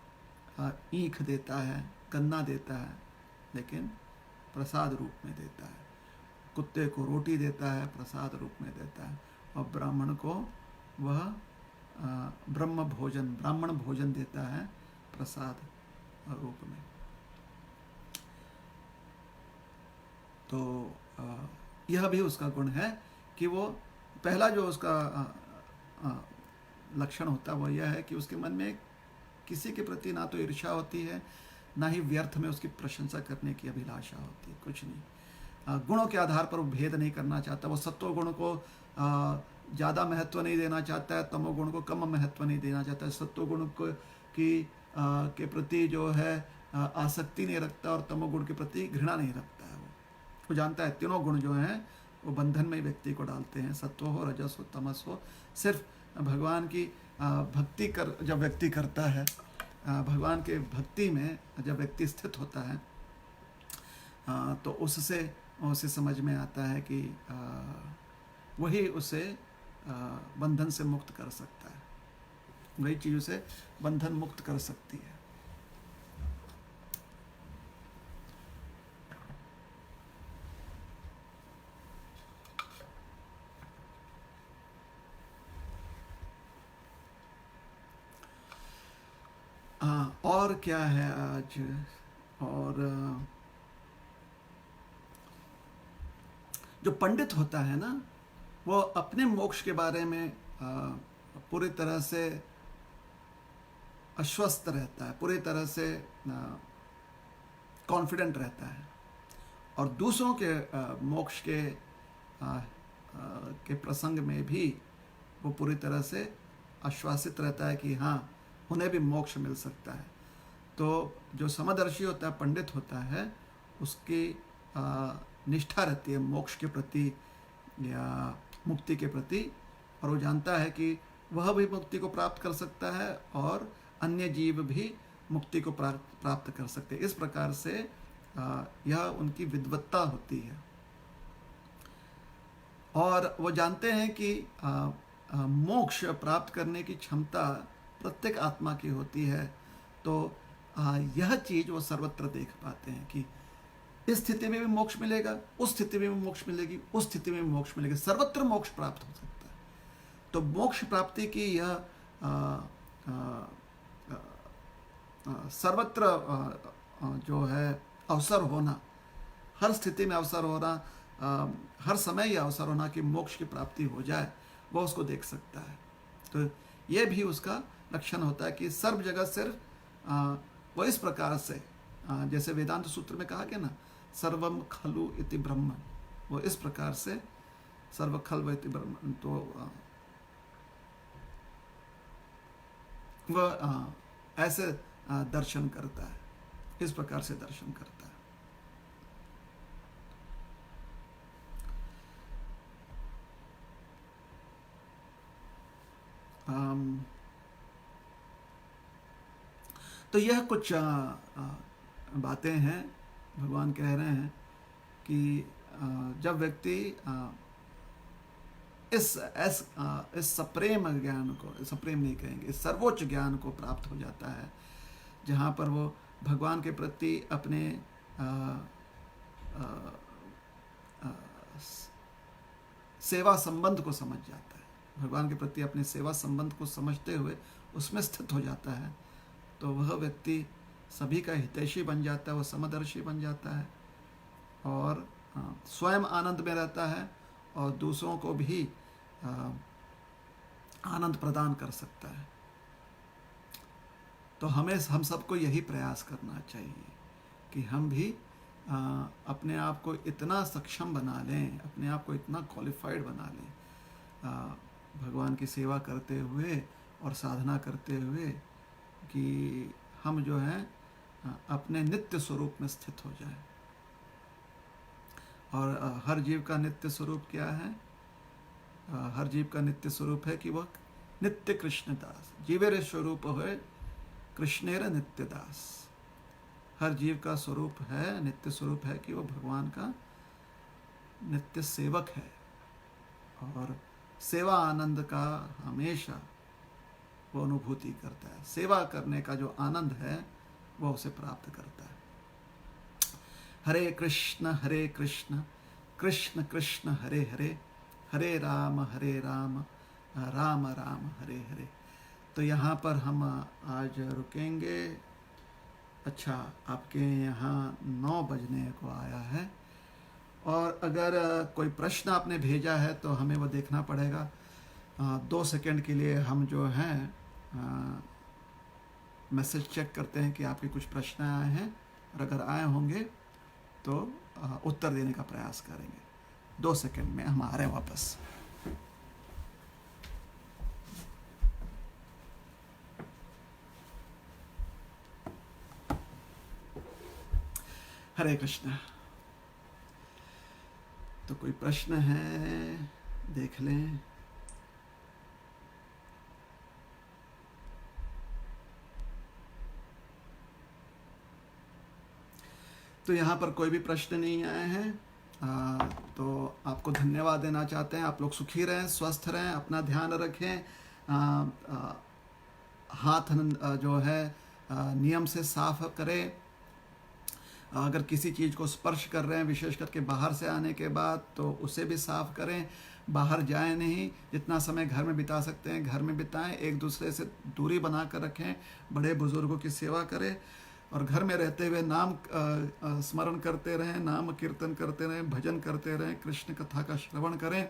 ईख देता है, गन्ना देता है, लेकिन प्रसाद रूप में देता है। कुत्ते को रोटी देता है, प्रसाद रूप में देता है। और ब्राह्मण को वह ब्राह्मण भोजन देता है प्रसाद रूप में। तो यह भी उसका गुण है कि वो पहला जो उसका लक्षण होता है वह यह है कि उसके मन में किसी के प्रति ना तो ईर्ष्या होती है, ना ही व्यर्थ में उसकी प्रशंसा करने की अभिलाषा होती है, कुछ नहीं। गुणों के आधार पर वो भेद नहीं करना चाहता। वो सत्व गुण को ज़्यादा महत्व नहीं देना चाहता है, तमो गुण को कम महत्व नहीं देना चाहता है। सत्व गुण को के प्रति जो है आसक्ति नहीं रखता और तमो गुण के प्रति घृणा नहीं रखता है। वो जानता है तीनों गुण जो हैं वो बंधन में व्यक्ति को डालते हैं, सत्व हो, रजस हो, तमस हो। सिर्फ भगवान की भक्ति जब व्यक्ति करता है, भगवान के भक्ति में जब व्यक्ति स्थित होता है, तो उसे समझ में आता है कि वही उसे बंधन से मुक्त कर सकता है, वही चीज़ उसे बंधन मुक्त कर सकती है। और क्या है आज? और जो पंडित होता है ना, वो अपने मोक्ष के बारे में पूरी तरह से आश्वस्त रहता है, पूरी तरह से कॉन्फिडेंट रहता है, और दूसरों के मोक्ष के प्रसंग में भी वो पूरी तरह से आश्वासित रहता है कि हाँ, उन्हें भी मोक्ष मिल सकता है। तो जो समदर्शी होता है, पंडित होता है, उसकी निष्ठा रहती है मोक्ष के प्रति या मुक्ति के प्रति, और वो जानता है कि वह भी मुक्ति को प्राप्त कर सकता है और अन्य जीव भी मुक्ति को प्राप्त कर सकते हैं। इस प्रकार से यह उनकी विद्वत्ता होती है। और वो जानते हैं कि मोक्ष प्राप्त करने की क्षमता प्रत्येक आत्मा की होती है। तो यह चीज़ वो सर्वत्र देख पाते हैं कि इस स्थिति में भी मोक्ष मिलेगा, उस स्थिति में भी मोक्ष मिलेगी, उस स्थिति में भी मोक्ष मिलेगा, सर्वत्र मोक्ष प्राप्त हो सकता है। तो मोक्ष प्राप्ति की यह सर्वत्र जो है अवसर होना, हर स्थिति में अवसर होना, हर समय यह अवसर होना कि मोक्ष की प्राप्ति हो जाए, वह उसको देख सकता है। तो यह भी उसका लक्षण होता है कि सर्व जगत सिर्फ वो इस प्रकार से, जैसे वेदांत सूत्र में कहा गया ना, सर्वम खलु इति ब्रह्म, वो इस प्रकार से सर्व खल्व इति ब्रह्म, तो वह ऐसे दर्शन करता है, इस प्रकार से दर्शन करता है। तो यह कुछ बातें हैं। भगवान कह रहे हैं कि जब व्यक्ति इस सप्रेम ज्ञान को, सप्रेम नहीं कहेंगे, इस सर्वोच्च ज्ञान को प्राप्त हो जाता है, जहाँ पर वो भगवान के प्रति अपने सेवा संबंध को समझ जाता है, भगवान के प्रति अपने सेवा संबंध को समझते हुए उसमें स्थित हो जाता है, तो वह व्यक्ति सभी का हितैषी बन जाता है, वह समदर्शी बन जाता है और स्वयं आनंद में रहता है और दूसरों को भी आनंद प्रदान कर सकता है। तो हम सबको यही प्रयास करना चाहिए कि हम भी अपने आप को इतना सक्षम बना लें, अपने आप को इतना क्वालिफाइड बना लें भगवान की सेवा करते हुए और साधना करते हुए कि हम जो है अपने नित्य स्वरूप में स्थित हो जाएं। और हर जीव का नित्य स्वरूप क्या है? हर जीव का नित्य स्वरूप है कि वह नित्य कृष्णदास, जीवेर स्वरूप है कृष्णेर नित्य दास। हर जीव का स्वरूप है, नित्य स्वरूप है कि वह भगवान का नित्य सेवक है और सेवा आनंद का हमेशा वो अनुभूति करता है। सेवा करने का जो आनंद है वह उसे प्राप्त करता है। हरे कृष्ण कृष्ण कृष्ण हरे हरे, हरे राम राम राम हरे हरे। तो यहाँ पर हम आज रुकेंगे। अच्छा, आपके यहाँ 9 बजने को आया है और अगर कोई प्रश्न आपने भेजा है तो हमें वो देखना पड़ेगा। 2 सेकंड के लिए हम जो हैं मैसेज चेक करते हैं कि आपके कुछ प्रश्न आए हैं और अगर आए होंगे तो उत्तर देने का प्रयास करेंगे। 2 सेकंड में हम आ रहे हैं वापस। हरे कृष्ण। तो कोई प्रश्न है देख लें। तो यहाँ पर कोई भी प्रश्न नहीं आए हैं। तो आपको धन्यवाद देना चाहते हैं। आप लोग सुखी रहें, स्वस्थ रहें, अपना ध्यान रखें। हाथ जो है नियम से साफ करें। अगर किसी चीज़ को स्पर्श कर रहे हैं, विशेष करके बाहर से आने के बाद, तो उसे भी साफ करें। बाहर जाएं नहीं, जितना समय घर में बिता सकते हैं घर में बिताएं। एक दूसरे से दूरी बना कर रखें, बड़े बुजुर्गों की सेवा करें और घर में रहते हुए नाम स्मरण करते रहें, नाम कीर्तन करते रहें, भजन करते रहें, कृष्ण कथा का श्रवण करें,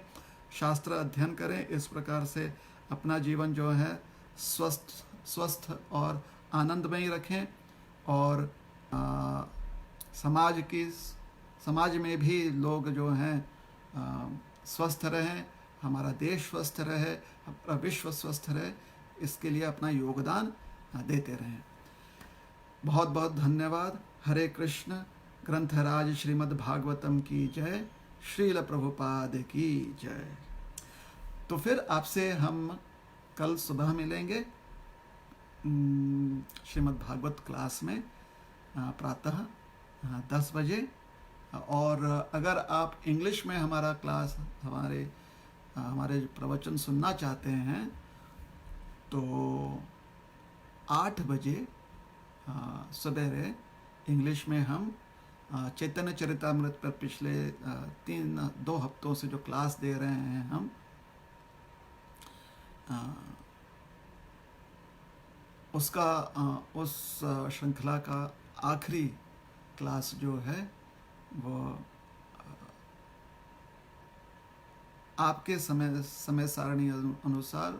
शास्त्र अध्ययन करें। इस प्रकार से अपना जीवन जो है स्वस्थ और आनंदमय रखें और समाज में भी लोग जो हैं स्वस्थ रहें, हमारा देश स्वस्थ रहे, हमारा विश्व स्वस्थ रहे, इसके लिए अपना योगदान देते रहें। बहुत बहुत धन्यवाद। हरे कृष्ण। ग्रंथराज श्रीमद् भागवतम की जय, श्रील प्रभुपाद की जय। तो फिर आपसे हम कल सुबह मिलेंगे श्रीमद् भागवत क्लास में प्रातः 10 बजे। और अगर आप इंग्लिश में हमारा क्लास हमारे प्रवचन सुनना चाहते हैं तो 8 बजे सवेरे इंग्लिश में हम चैतन्य चरितामृत पर पिछले 2 हफ्तों से जो क्लास दे रहे हैं हम, उस श्रृंखला का आखिरी क्लास जो है वो आपके समय सारणी अनुसार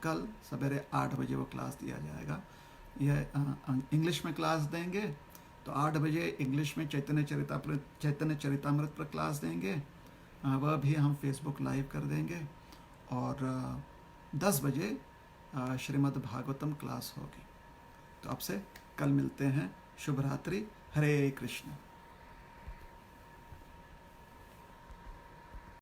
कल सवेरे 8 बजे वो क्लास दिया जाएगा। यह इंग्लिश में क्लास देंगे तो 8 बजे इंग्लिश में चैतन्य चरितामृत पर क्लास देंगे, वह भी हम फेसबुक लाइव कर देंगे। और 10 बजे श्रीमद् भागवतम क्लास होगी। तो आपसे कल मिलते हैं। शुभ रात्रि। हरे कृष्ण।